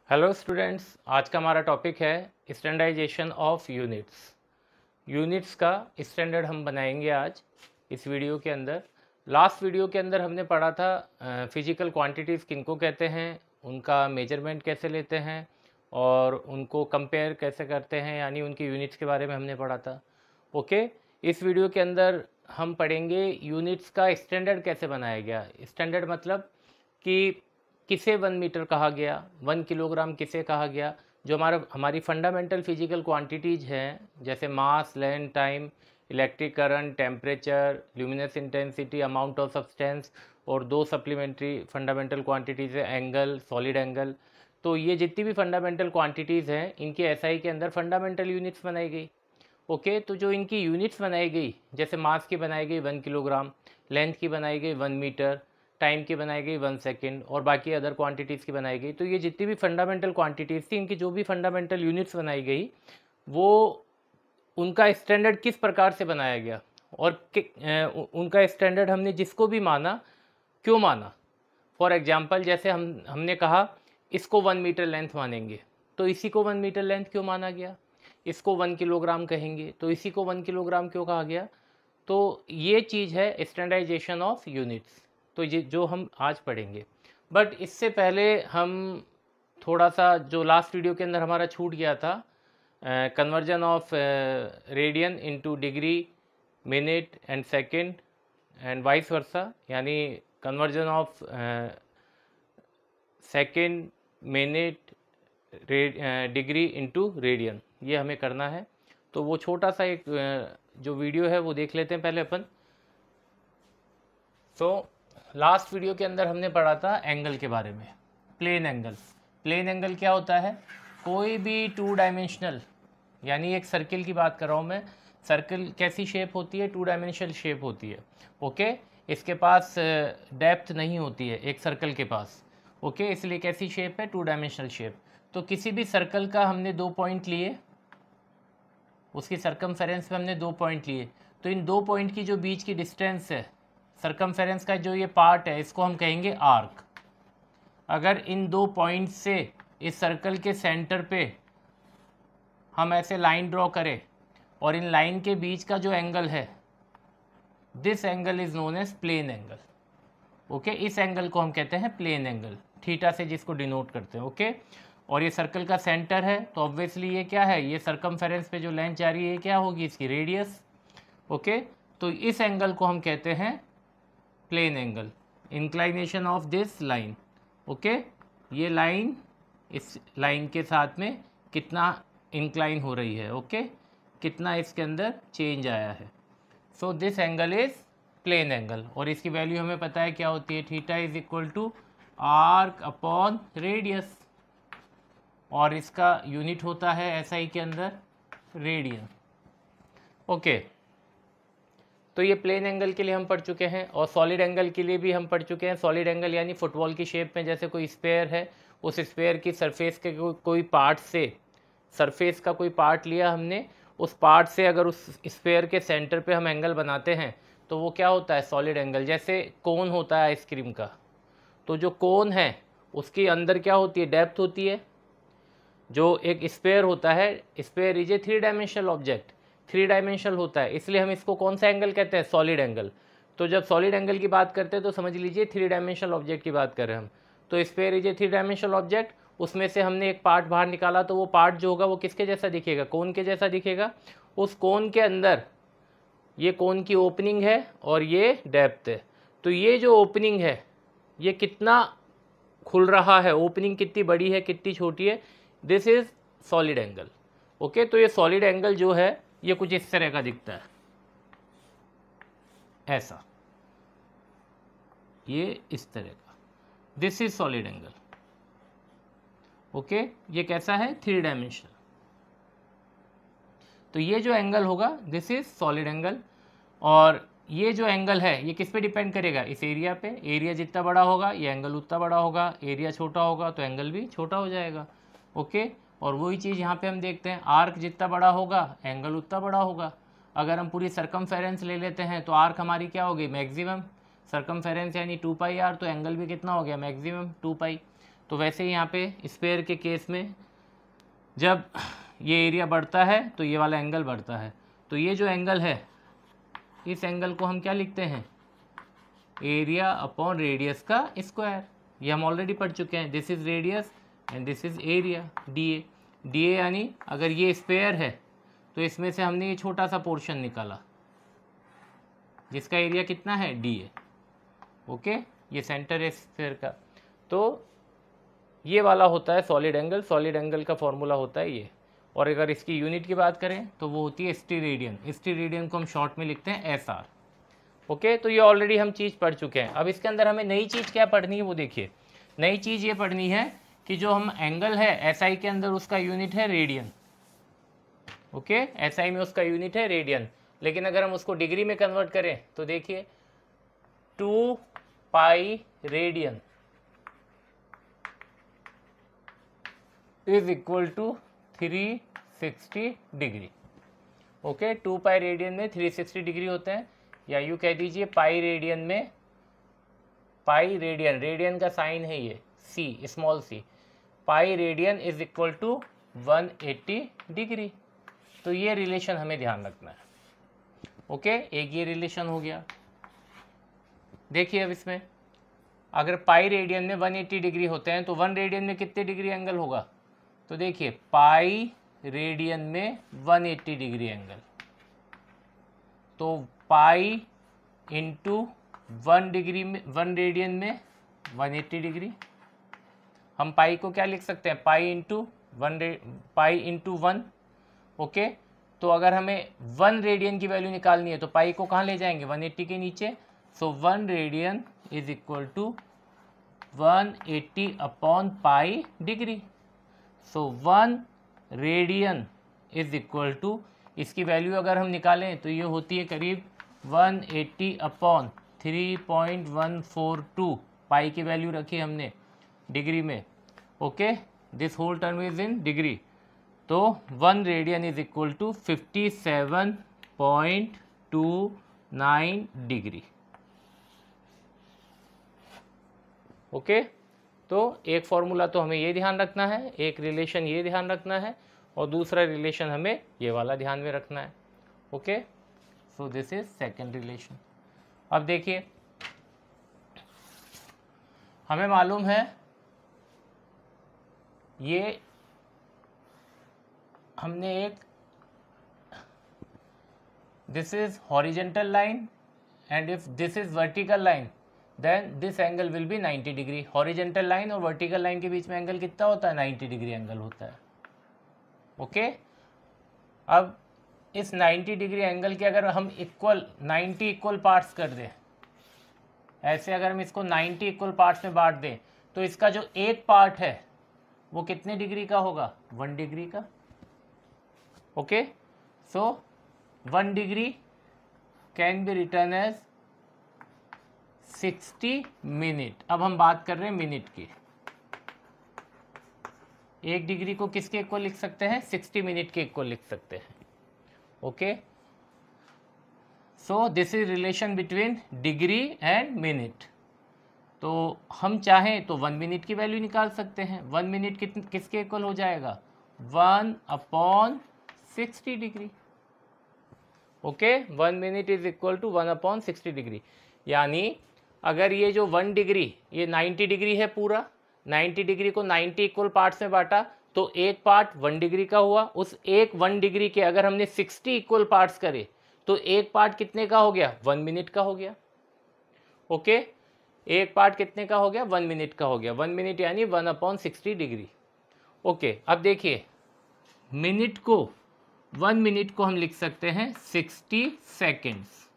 Hello students, आज का हमारा टॉपिक है स्टैंडर्डाइजेशन ऑफ यूनिट्स का स्टैंडर्ड हम बनाएंगे आज इस वीडियो के अंदर। लास्ट वीडियो के अंदर हमने पढ़ा था फिजिकल क्वांटिटीज़ किनको कहते हैं, उनका मेजरमेंट कैसे लेते हैं और उनको कंपेयर कैसे करते हैं, यानी उनकी यूनिट्स के बारे में हमने पढ़ा था। ओके, इस वीडियो के अंदर हम पढ़ेंगे यूनिट्स का स्टैंडर्ड कैसे बनाया गया। स्टैंडर्ड मतलब कि किसे 1 मीटर कहा गया, 1 किलोग्राम किसे कहा गया, जो हमारी फंडामेंटल फिजिकल क्वांटिटीज़ हैं जैसे mass, length, time, electric current, temperature, luminous intensity, amount of substance, और दो सप्लीमेंट्री फंडामेंटल क्वांटिटीज़ है एंगल, सॉलिड एंगल। तो ये जितनी भी फंडामेंटल क्वांटिटीज़ हैं इनकी एसआई के अंदर फंडामेंटल यूनिट्स बनाई गई। ओके, तो जो इनकी यूनिट्स बनाई गई, जैसे मास की बनाई गई 1 किलोग्राम, लेंथ की बनाई गई 1 मीटर, टाइम की बनाई गई 1 सेकेंड, और बाकी अदर क्वांटिटीज़ की बनाई गई। तो ये जितनी भी फंडामेंटल क्वांटिटीज़ थी, इनकी जो भी फंडामेंटल यूनिट्स बनाई गई, वो उनका स्टैंडर्ड किस प्रकार से बनाया गया और उनका स्टैंडर्ड हमने जिसको भी माना क्यों माना। फॉर एग्जांपल, जैसे हमने कहा इसको 1 मीटर लेंथ मानेंगे, तो इसी को 1 मीटर लेंथ क्यों माना गया। इसको 1 किलोग्राम कहेंगे तो इसी को 1 किलोग्राम क्यों कहा गया। तो ये चीज़ है स्टैंडर्डाइजेशन ऑफ यूनिट्स, तो ये जो हम आज पढ़ेंगे। बट इससे पहले हम थोड़ा सा, जो लास्ट वीडियो के अंदर हमारा छूट गया था, conversion of radian into degree, minute and second and vice versa, यानी conversion of second, minute, degree into radian, ये हमें करना है। तो वो छोटा सा एक जो वीडियो है वो देख लेते हैं पहले अपन। तो लास्ट वीडियो के अंदर हमने पढ़ा था एंगल के बारे में, प्लेन एंगल। प्लेन एंगल क्या होता है, कोई भी 2 डायमेंशनल, यानी एक सर्किल की बात कर रहा हूँ मैं। सर्किल कैसी शेप होती है, 2 डायमेंशनल शेप होती है। ओके, इसके पास डेप्थ नहीं होती है एक सर्कल के पास। ओके, इसलिए कैसी शेप है, 2 डायमेंशनल शेप। तो किसी भी सर्कल का हमने 2 पॉइंट लिए, उसकी सरकमफेरेंस में हमने 2 पॉइंट लिए, तो इन 2 पॉइंट की जो बीच की डिस्टेंस है, सरकमफेरेंस का जो ये पार्ट है, इसको हम कहेंगे आर्क। अगर इन 2 पॉइंट से इस सर्कल के सेंटर पे हम ऐसे लाइन ड्रॉ करें और इन लाइन के बीच का जो एंगल है, this angle is known as plane angle. Okay, इस एंगल को हम कहते हैं प्लेन एंगल, थीटा से जिसको डिनोट करते हैं। ओके, और ये सर्कल का सेंटर है, तो ऑब्वियसली ये क्या है, ये सरकमफेरेंस पे जो लेंथ जा रही है ये क्या होगी, इसकी रेडियस। ओके, तो इस एंगल को हम कहते हैं plane angle, inclination of this line. Okay, ये लाइन इस लाइन के साथ में कितना इंक्लाइन हो रही है। ओके, कितना इसके अंदर चेंज आया है। So this angle is plane angle, और इसकी वैल्यू हमें पता है क्या होती है, theta is equal to arc upon radius, और इसका यूनिट होता है एसआई के अंदर रेडियन। ओके, तो ये प्लेन एंगल के लिए हम पढ़ चुके हैं, और सॉलिड एंगल के लिए भी हम पढ़ चुके हैं। सॉलिड एंगल यानी फुटबॉल की शेप में जैसे कोई स्फेयर है, उस स्फेयर की सरफेस के कोई पार्ट से, सरफेस का कोई पार्ट लिया हमने, उस पार्ट से अगर उस स्फेयर के सेंटर पे हम एंगल बनाते हैं तो वो क्या होता है, सॉलिड एंगल। जैसे कोन होता है आइसक्रीम का, तो जो कोन है उसके अंदर क्या होती है, डेप्थ होती है। जो एक स्फेयर होता है, sphere is a 3 dimensional object, 3 dimensional होता है, इसलिए हम इसको कौन सा एंगल कहते हैं, सॉलिड एंगल। तो जब सॉलिड एंगल की बात करते हैं तो समझ लीजिए 3 डायमेंशनल ऑब्जेक्ट की बात कर रहे हैं हम। तो sphere is a 3 dimensional object, उसमें से हमने एक पार्ट बाहर निकाला, तो वो पार्ट जो होगा वो किसके जैसा दिखेगा, कोन के जैसा दिखेगा। उस कोन के अंदर ये कोन की ओपनिंग है और ये डेप्थ है। तो ये जो ओपनिंग है ये कितना खुल रहा है, ओपनिंग कितनी बड़ी है कितनी छोटी है, this is solid angle. Okay, तो ये सॉलिड एंगल जो है ये कुछ इस तरह का दिखता है, ऐसा, ये इस तरह का, this is solid angle. Okay, ये कैसा है, 3 डायमेंशनल। तो ये जो एंगल होगा दिस इज सॉलिड एंगल, और ये जो एंगल है ये किस पे डिपेंड करेगा, इस एरिया पे। एरिया जितना बड़ा होगा ये एंगल उतना बड़ा होगा, एरिया छोटा होगा तो एंगल भी छोटा हो जाएगा। ओके, और वही चीज़ यहाँ पे हम देखते हैं, आर्क जितना बड़ा होगा एंगल उतना बड़ा होगा। अगर हम पूरी सरकमफेरेंस ले लेते हैं तो आर्क हमारी क्या होगी, मैक्सिमम। सरकमफेरेंस यानी 2 पाई आर, तो एंगल भी कितना हो गया, मैक्सिमम 2 पाई। तो वैसे ही यहाँ पे स्फीयर के केस में जब ये एरिया बढ़ता है तो ये वाला एंगल बढ़ता है। तो ये जो एंगल है, इस एंगल को हम क्या लिखते हैं, एरिया अपॉन रेडियस का स्क्वायर। ये हम ऑलरेडी पढ़ चुके हैं। This is radius and this is area, D A यानी अगर ये स्फीयर है तो इसमें से हमने ये छोटा सा पोर्शन निकाला जिसका एरिया कितना है, डी ए। ओके, ये सेंटर है स्फीयर का। तो ये वाला होता है सॉलिड एंगल। सॉलिड एंगल का फॉर्मूला होता है ये। और अगर इसकी यूनिट की बात करें तो वो होती है स्टीरेडियन। स्टीरेडियन को हम शॉर्ट में लिखते हैं एस आर। ओके, तो ये ऑलरेडी हम चीज़ पढ़ चुके हैं। अब इसके अंदर हमें नई चीज़ क्या पढ़नी है वो देखिए। नई चीज़ ये पढ़नी है कि जो हम एंगल है एस आई के अंदर उसका यूनिट है रेडियन। ओके, एस आई में उसका यूनिट है रेडियन। लेकिन अगर हम उसको डिग्री में कन्वर्ट करें तो देखिए 2 pi radian is equal to 360 degree. Okay, 2 pi radian में 360 डिग्री होते हैं, या यूँ कह दीजिए पाई रेडियन में, पाई रेडियन, रेडियन का साइन है ये C, small C, pi radian is equal to 180 degree. तो ये रिलेशन हमें ध्यान रखना है। ओके, एक ये रिलेशन हो गया। देखिए अब इसमें अगर पाई रेडियन में 180 डिग्री होते हैं तो 1 रेडियन में कितने डिग्री एंगल होगा, तो देखिए पाई रेडियन में 180 डिग्री एंगल, तो पाई इंटू 1 डिग्री में, 1 रेडियन में 180 डिग्री। हम पाई को क्या लिख सकते हैं, पाई इंटू 1। ओके, तो अगर हमें 1 रेडियन की वैल्यू निकालनी है तो पाई को कहाँ ले जाएंगे, 180 के नीचे। So 1 radian is equal to 180 upon pi degree. So 1 radian is equal to, इसकी वैल्यू अगर हम निकालें तो ये होती है करीब 180 अपॉन 3.142। पाई की वैल्यू रखी हमने डिग्री में। Okay, this whole term is in degree. तो 1 radian is equal to 57.29 degree. Okay, तो एक फॉर्मूला तो हमें ये ध्यान रखना है, एक रिलेशन ये ध्यान रखना है, और दूसरा रिलेशन हमें ये वाला ध्यान में रखना है। Okay, so this is second relation. अब देखिए हमें मालूम है ये हमने एक, this is horizontal line and if this is vertical line then this angle will be 90 degree. Horizontal line और वर्टिकल लाइन के बीच में एंगल कितना होता है, 90 डिग्री एंगल होता है। ओके, अब इस 90 डिग्री एंगल के अगर हम 90 इक्वल पार्ट्स कर दें, ऐसे अगर हम इसको 90 इक्वल पार्ट्स में बांट दें तो इसका जो एक पार्ट है वो कितने डिग्री का होगा, 1 डिग्री का। Okay, so 1 degree can be written as 60 minute. अब हम बात कर रहे हैं मिनट की। 1 डिग्री को किसके इक्वल लिख सकते हैं, 60 मिनट के इक्वल लिख सकते हैं। Okay, so this is relation between degree and minute. तो हम चाहें तो 1 मिनट की वैल्यू निकाल सकते हैं। 1 मिनट किसके इक्वल हो जाएगा, 1 upon 60 degree. Okay, 1 minute is equal to 1 upon 60 degree. यानी अगर ये जो 1 डिग्री, ये 90 डिग्री है पूरा, 90 डिग्री को 90 इक्वल पार्ट्स में बांटा तो एक पार्ट 1 डिग्री का हुआ। उस एक 1 डिग्री के अगर हमने 60 इक्वल पार्ट्स करे तो एक पार्ट कितने का हो गया, 1 मिनट का हो गया। ओके, एक पार्ट कितने का हो गया, 1 मिनट का हो गया। 1 मिनट यानी 1 अपॉन 60 डिग्री। ओके, अब देखिए मिनट को, 1 मिनट को हम लिख सकते हैं 60 सेकेंड्स।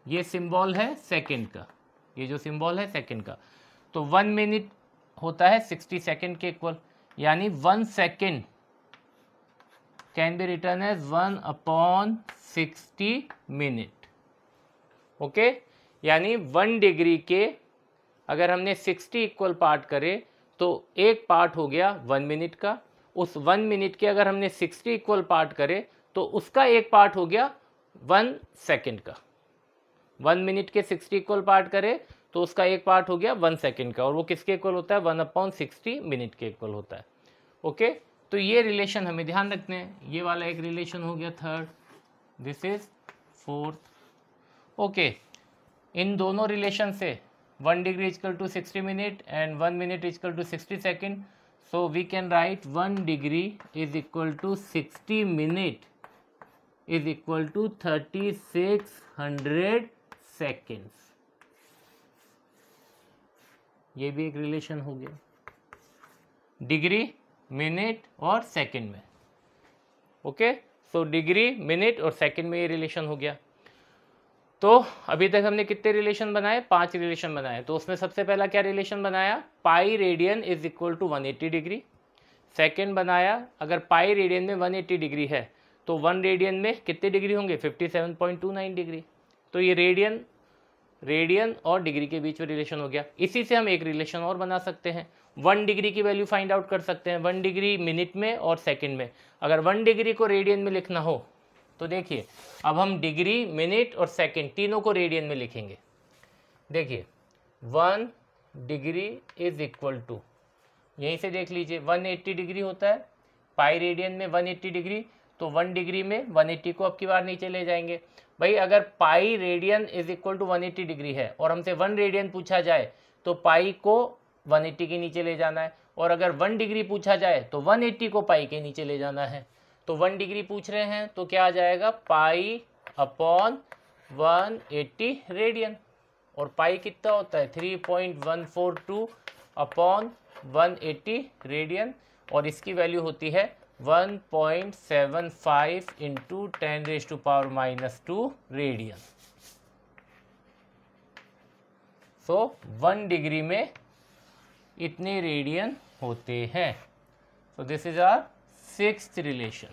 ये सिंबल है सेकंड का, ये जो सिंबल है सेकंड का। तो 1 मिनट होता है 60 सेकंड के इक्वल, यानी 1 second can be written as 1 upon 60 minute. Okay, यानी 1 डिग्री के अगर हमने 60 इक्वल पार्ट करे तो एक पार्ट हो गया 1 मिनट का। उस 1 मिनट के अगर हमने 60 इक्वल पार्ट करे तो उसका एक पार्ट हो गया 1 सेकंड का। 1 मिनट के 60 इक्वल पार्ट करे तो उसका एक पार्ट हो गया 1 सेकेंड का, और वो किसके इक्वल होता है 1/60 मिनट के इक्वल होता है। ओके, तो ये रिलेशन हमें ध्यान रखने हैं। ये वाला एक रिलेशन हो गया third, this is fourth. Okay, इन दोनों रिलेशन से 1 degree is equal to 60 minute and 1 minute is equal to 60 second, so we can write 1 degree is equal to 60 minute is equal to 3600 seconds. ये भी एक रिलेशन हो गया डिग्री, मिनट और second में। ओके, सो डिग्री, मिनट और second में ये रिलेशन हो गया। तो अभी तक हमने कितने रिलेशन बनाए, 5 रिलेशन बनाए। तो उसमें सबसे पहला क्या रिलेशन बनाया, pi radian is equal to 180 degree. Second बनाया, अगर पाई रेडियन में 180 डिग्री है तो 1 रेडियन में कितने डिग्री होंगे, 57.29 डिग्री। तो ये रेडियन और डिग्री के बीच में रिलेशन हो गया। इसी से हम एक रिलेशन और बना सकते हैं, 1 डिग्री की वैल्यू फाइंड आउट कर सकते हैं, 1 डिग्री मिनट में और सेकंड में। अगर 1 डिग्री को रेडियन में लिखना हो तो देखिए, अब हम डिग्री, मिनट और सेकंड तीनों को रेडियन में लिखेंगे। देखिए 1 डिग्री इज इक्वल टू, यहीं से देख लीजिए 180 डिग्री होता है, पाई रेडियन में 180 डिग्री, तो 1 डिग्री में 180 को अब की बार नीचे ले जाएंगे। भाई अगर pi radian is equal to 180 degree है और हमसे 1 रेडियन पूछा जाए तो पाई को 180 के नीचे ले जाना है, और अगर 1 डिग्री पूछा जाए तो 180 को पाई के नीचे ले जाना है। तो 1 डिग्री पूछ रहे हैं तो क्या आ जाएगा, पाई अपॉन 180 रेडियन, और पाई कितना होता है 3.142 अपॉन 180 रेडियन, और इसकी वैल्यू होती है 1.75 इंटू 10⁻⁻² रेडियन। सो 1 डिग्री में इतने रेडियन होते हैं। So this is our 6th relation.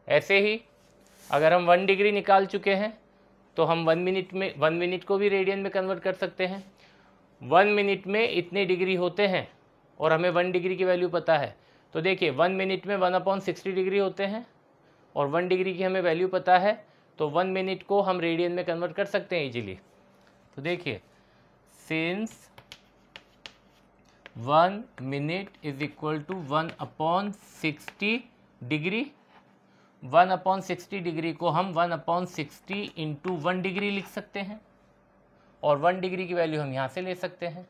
ऐसे ही अगर हम 1 डिग्री निकाल चुके हैं तो हम 1 मिनट को भी रेडियन में कन्वर्ट कर सकते हैं। 1 मिनट में इतने डिग्री होते हैं और हमें 1 डिग्री की वैल्यू पता है, तो देखिए 1 मिनट में 1/60 डिग्री होते हैं और 1 डिग्री की हमें वैल्यू पता है, तो 1 मिनट को हम रेडियन में कन्वर्ट कर सकते हैं इजीली। तो देखिए, since 1 minute is equal to 1/60 degree, 1/60 degree को हम 1/60 इंटू 1 डिग्री लिख सकते हैं, और 1 डिग्री की वैल्यू हम यहाँ से ले सकते हैं।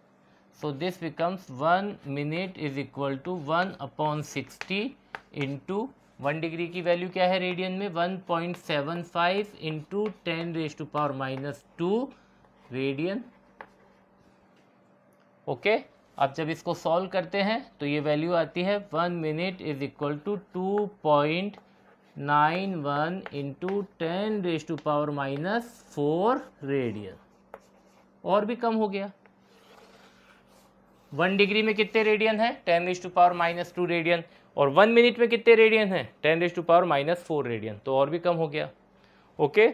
So this becomes 1 minute is equal to 1/60 into 1 degree की वैल्यू क्या है रेडियन में, 1.75 इंटू 10⁻⁻² रेडियन। ओके, अब जब इसको सॉल्व करते हैं तो ये वैल्यू आती है 1 minute is equal to 2.91 into 10⁻⁻4 radian, और भी कम हो गया। 1 डिग्री में कितने रेडियन है, 10⁻⁻² रेडियन, और 1 मिनट में कितने रेडियन है, 10⁻⁻4 रेडियन, तो और भी कम हो गया। ओके,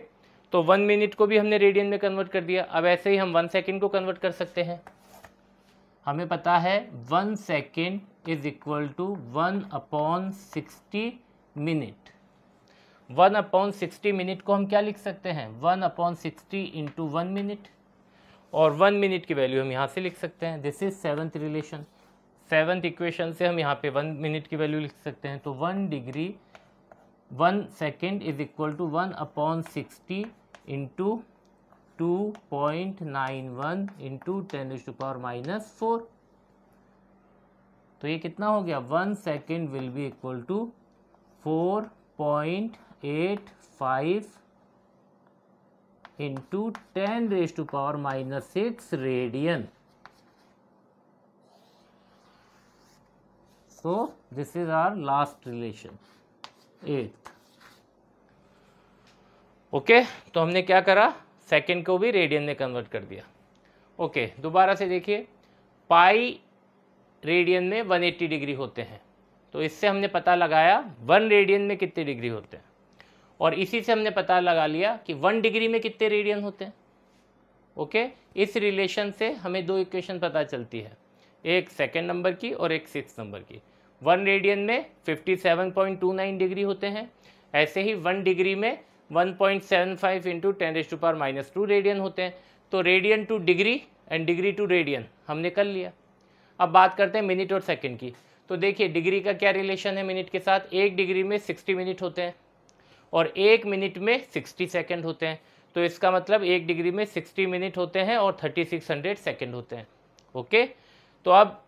तो 1 मिनट को भी हमने रेडियन में कन्वर्ट कर दिया। अब ऐसे ही हम 1 सेकेंड को कन्वर्ट कर सकते हैं। हमें पता है 1 second is equal to 1/60 minute. 1/60 minute को हम क्या लिख सकते हैं, 1/60 इंटू 1 मिनट, और 1 मिनट की वैल्यू हम यहाँ से लिख सकते हैं। This is 7th relation. 7th equation से हम यहाँ पे 1 मिनट की वैल्यू लिख सकते हैं। तो 1 second is equal to 1/60 into 2.91 into 10⁻⁻4। तो ये कितना हो गया, 1 second will be equal to 4.85 into 10⁻⁻6 radian. So this is our last relation, 8th। Okay, तो हमने क्या करा, सेकेंड को भी रेडियन में कन्वर्ट कर दिया। ओके, दोबारा से देखिए, पाई रेडियन में 180 डिग्री होते हैं, तो इससे हमने पता लगाया 1 रेडियन में कितने डिग्री होते हैं, और इसी से हमने पता लगा लिया कि 1 डिग्री में कितने रेडियन होते हैं। ओके, इस रिलेशन से हमें 2 इक्वेशन पता चलती है, एक सेकेंड नंबर की और एक 6th नंबर की। 1 रेडियन में 57.29 डिग्री होते हैं, ऐसे ही 1 डिग्री में 1.75 इंटू 10⁻⁻² रेडियन होते हैं। तो radian to degree and degree to radian हमने कर लिया। अब बात करते हैं मिनट और सेकंड की। तो देखिए डिग्री का क्या रिलेशन है मिनट के साथ, 1 डिग्री में 60 मिनट होते हैं और 1 मिनट में 60 सेकंड होते हैं। तो इसका मतलब 1 डिग्री में 60 मिनट होते हैं और 3600 सेकंड होते हैं। ओके, तो अब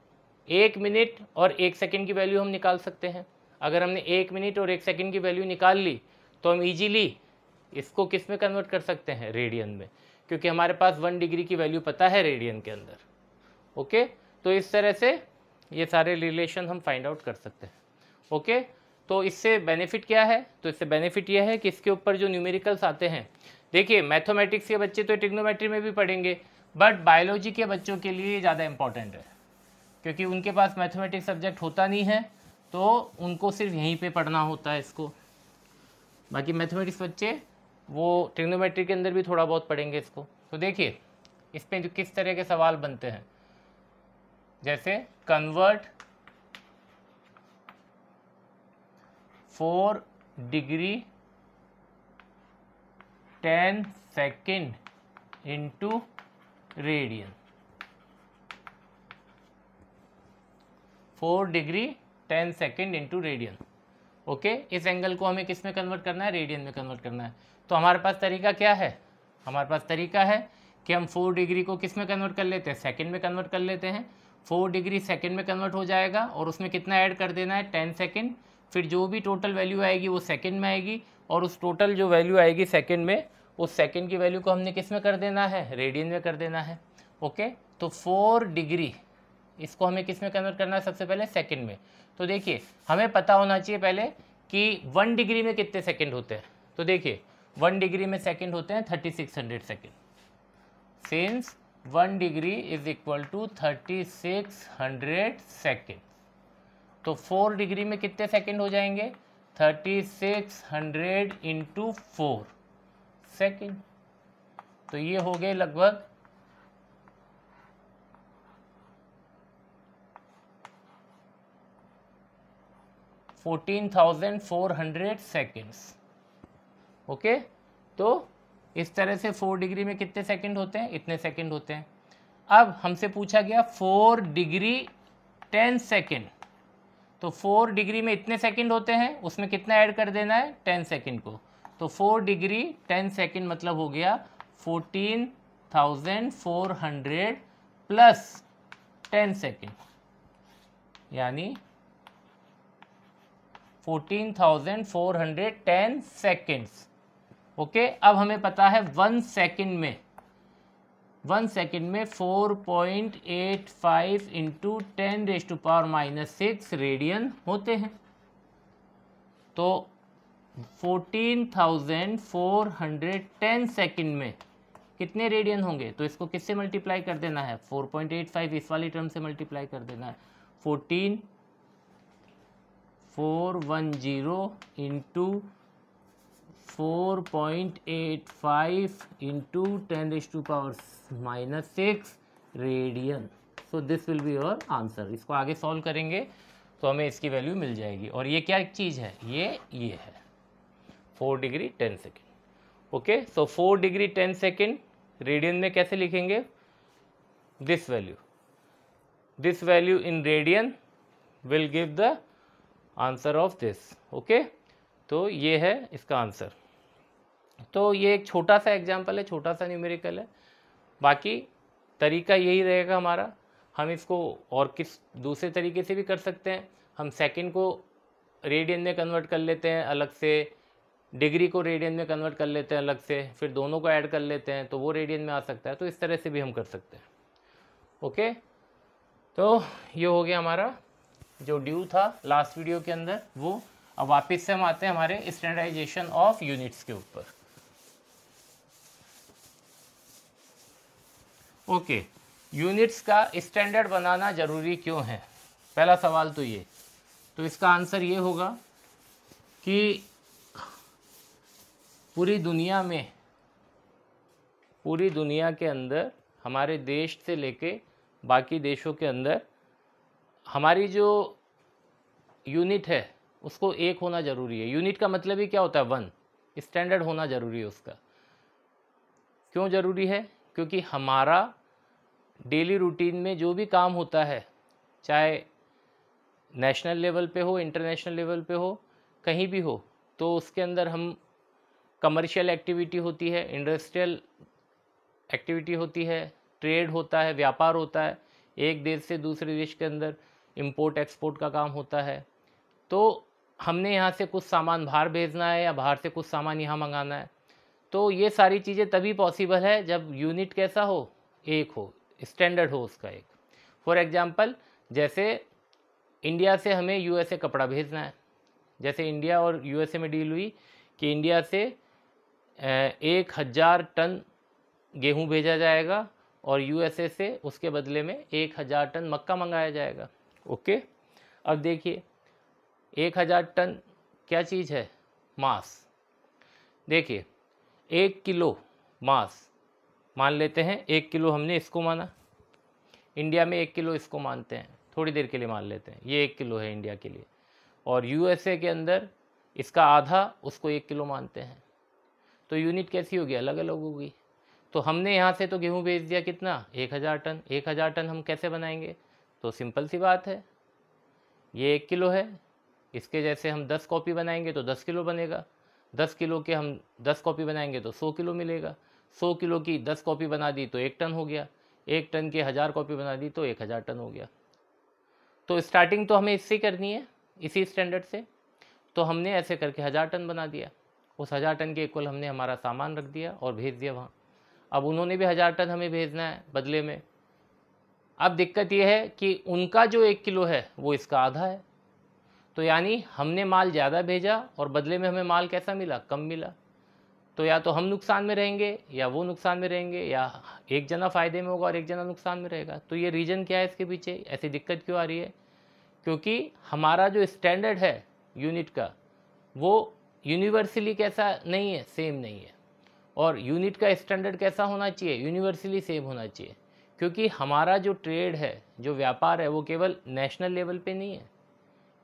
1 मिनट और 1 सेकंड की वैल्यू हम निकाल सकते हैं। अगर हमने 1 मिनट और 1 सेकंड की वैल्यू निकाल ली तो हम इजीली इसको किस में कन्वर्ट कर सकते हैं, रेडियन में, क्योंकि हमारे पास 1 डिग्री की वैल्यू पता है रेडियन के अंदर। ओके, तो इस तरह से ये सारे रिलेशन हम फाइंड आउट कर सकते हैं। ओके, तो इससे बेनिफिट क्या है, तो इससे बेनिफिट ये है कि इसके ऊपर जो न्यूमेरिकल्स आते हैं, देखिए मैथमेटिक्स के बच्चे तो ट्रिग्नोमेट्री में भी पढ़ेंगे, बट बायोलॉजी के बच्चों के लिए ज़्यादा इंपॉर्टेंट है, क्योंकि उनके पास मैथमेटिक्स सब्जेक्ट होता नहीं है, तो उनको सिर्फ यहीं पे पढ़ना होता है इसको। बाकी मैथमेटिक्स बच्चे वो ट्रिग्नोमेट्री के अंदर भी थोड़ा बहुत पढ़ेंगे इसको। तो देखिए इस पर किस तरह के सवाल बनते हैं, जैसे convert 4 degree 10 second into radian. 4 degree 10 second into radian. Okay, इस एंगल को हमें किस में कन्वर्ट करना है, रेडियन में कन्वर्ट करना है। तो हमारे पास तरीका क्या है, हमारे पास तरीका है कि हम 4 डिग्री को किस में कन्वर्ट कर लेते हैं, सेकंड में कन्वर्ट कर लेते हैं। 4 डिग्री सेकंड में कन्वर्ट हो जाएगा और उसमें कितना ऐड कर देना है, 10 सेकंड। फिर जो भी टोटल वैल्यू आएगी वो सेकंड में आएगी, और उस टोटल जो वैल्यू आएगी सेकंड में, उस सेकंड की वैल्यू को हमने किस में कर देना है, रेडियन में कर देना है। ओके, तो 4 डिग्री इसको हमें किस में कन्वर्ट करना है, सबसे पहले सेकंड में। तो देखिए हमें पता होना चाहिए पहले कि 1 डिग्री में कितने सेकंड होते हैं। तो देखिए 1 डिग्री में सेकंड होते हैं 3600 second, since 1 degree is equal to 3600 second. तो 4 डिग्री में कितने सेकंड हो जाएंगे, 3600 इंटू 4 सेकेंड। तो ये हो गए लगभग 14,400 सेकेंड्स। ओके, तो इस तरह से 4 डिग्री में कितने सेकंड होते हैं, इतने सेकंड होते हैं। अब हमसे पूछा गया 4 डिग्री 10 सेकंड, तो 4 डिग्री में इतने सेकंड होते हैं, उसमें कितना ऐड कर देना है, 10 सेकंड को। तो 4 डिग्री 10 सेकंड मतलब हो गया 14,400 प्लस 10 सेकंड, यानी 14,410 सेकेंड्स। ओके, अब हमें पता है 1 सेकंड में 4.85 इंटू 10⁻⁻⁶ रेडियन होते हैं। तो 14,410 सेकंड में कितने रेडियन होंगे, तो इसको किससे मल्टीप्लाई कर देना है, 4.85 इस वाली टर्म से मल्टीप्लाई कर देना है। 14,410 into 4.85 into 10⁻⁻⁶ radian. So this will be your answer. इसको आगे सॉल्व करेंगे तो हमें इसकी वैल्यू मिल जाएगी। और ये क्या चीज़ है, ये है 4 डिग्री 10 सेकेंड। ओके, सो 4 डिग्री 10 सेकेंड रेडियन में कैसे लिखेंगे, this value in radian will give the answer of this. Okay, तो ये है इसका आंसर। तो ये एक छोटा सा एग्जाम्पल है, छोटा सा न्यूमेरिकल है, बाकी तरीका यही रहेगा हमारा। हम इसको और किस दूसरे तरीके से भी कर सकते हैं। हम सेकंड को रेडियन में कन्वर्ट कर लेते हैं अलग से, डिग्री को रेडियन में कन्वर्ट कर लेते हैं अलग से, फिर दोनों को ऐड कर लेते हैं तो वो रेडियन में आ सकता है। तो इस तरह से भी हम कर सकते हैं। ओके, तो ये हो गया हमारा जो ड्यू था लास्ट वीडियो के अंदर वो। अब वापस से हम आते हैं हमारे स्टैंडर्डाइजेशन ऑफ यूनिट्स के ऊपर। ओके, यूनिट्स का स्टैंडर्ड बनाना ज़रूरी क्यों है, पहला सवाल तो ये। तो इसका आंसर ये होगा कि पूरी दुनिया के अंदर, हमारे देश से लेके बाकी देशों के अंदर, हमारी जो यूनिट है उसको एक होना ज़रूरी है। यूनिट का मतलब ही क्या होता है, 1। स्टैंडर्ड होना ज़रूरी है उसका। क्यों ज़रूरी है? क्योंकि हमारा डेली रूटीन में जो भी काम होता है, चाहे नेशनल लेवल पे हो, इंटरनेशनल लेवल पे हो, कहीं भी हो, तो उसके अंदर हम कमर्शियल एक्टिविटी होती है, इंडस्ट्रियल एक्टिविटी होती है, ट्रेड होता है, व्यापार होता है, एक देश से दूसरे देश के अंदर इंपोर्ट एक्सपोर्ट का काम होता है। तो हमने यहाँ से कुछ सामान बाहर भेजना है या बाहर से कुछ सामान यहाँ मंगाना है, तो ये सारी चीज़ें तभी पॉसिबल है जब यूनिट कैसा हो, एक हो, स्टैंडर्ड हो उसका एक। फॉर एग्जांपल, जैसे इंडिया से हमें यूएसए कपड़ा भेजना है, जैसे इंडिया और यूएसए में डील हुई कि इंडिया से 1000 टन गेहूं भेजा जाएगा और यूएसए से उसके बदले में 1000 टन मक्का मंगाया जाएगा। ओके, अब देखिए 1000 टन क्या चीज़ है? मांस। देखिए 1 किलो मांस मान लेते हैं, 1 किलो हमने इसको माना, इंडिया में 1 किलो इसको मानते हैं, थोड़ी देर के लिए मान लेते हैं, ये 1 किलो है इंडिया के लिए, और यूएसए के अंदर इसका आधा, उसको 1 किलो मानते हैं। तो यूनिट कैसी होगी? अलग अलग होगी। तो हमने यहाँ से तो गेहूँ भेज दिया कितना? 1000 टन। 1000 टन हम कैसे बनाएंगे? तो सिंपल सी बात है, ये 1 किलो है, इसके जैसे हम 10 कॉपी बनाएंगे तो 10 किलो बनेगा, 10 किलो के हम 10 कॉपी बनाएंगे तो 100 किलो मिलेगा, 100 किलो की 10 कॉपी बना दी तो 1 टन हो गया, 1 टन के 1000 कॉपी बना दी तो 1000 टन हो गया। तो स्टार्टिंग तो हमें इससे करनी है, इसी स्टैंडर्ड से। तो हमने ऐसे करके 1000 टन बना दिया, उस 1000 टन के इक्वल हमने हमारा सामान रख दिया और भेज दिया वहाँ। अब उन्होंने भी 1000 टन हमें भेजना है बदले में। अब दिक्कत यह है कि उनका जो 1 किलो है वो इसका आधा है, तो यानी हमने माल ज़्यादा भेजा और बदले में हमें माल कैसा मिला? कम मिला। तो या तो हम नुकसान में रहेंगे या वो नुकसान में रहेंगे, या एक जना फ़ायदे में होगा और एक जना नुकसान में रहेगा। तो ये रीज़न क्या है इसके पीछे, ऐसी दिक्कत क्यों आ रही है? क्योंकि हमारा जो स्टैंडर्ड है यूनिट का वो यूनिवर्सली कैसा नहीं है, सेम नहीं है। और यूनिट का स्टैंडर्ड कैसा होना चाहिए? यूनिवर्सली सेम होना चाहिए। क्योंकि हमारा जो ट्रेड है, जो व्यापार है, वो केवल नेशनल लेवल पे नहीं है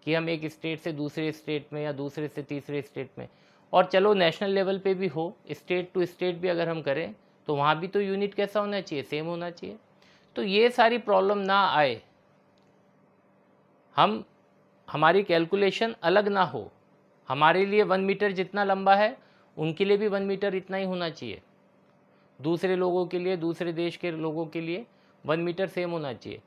कि हम एक स्टेट से दूसरे स्टेट में या दूसरे से तीसरे स्टेट में, और चलो नेशनल लेवल पे भी हो, स्टेट टू स्टेट भी अगर हम करें तो वहाँ भी तो यूनिट कैसा होना चाहिए? सेम होना चाहिए। तो ये सारी प्रॉब्लम ना आए, हमारी कैलकुलेशन अलग ना हो, हमारे लिए 1 मीटर जितना लंबा है उनके लिए भी 1 मीटर इतना ही होना चाहिए, दूसरे लोगों के लिए, दूसरे देश के लोगों के लिए 1 मीटर सेम होना चाहिए।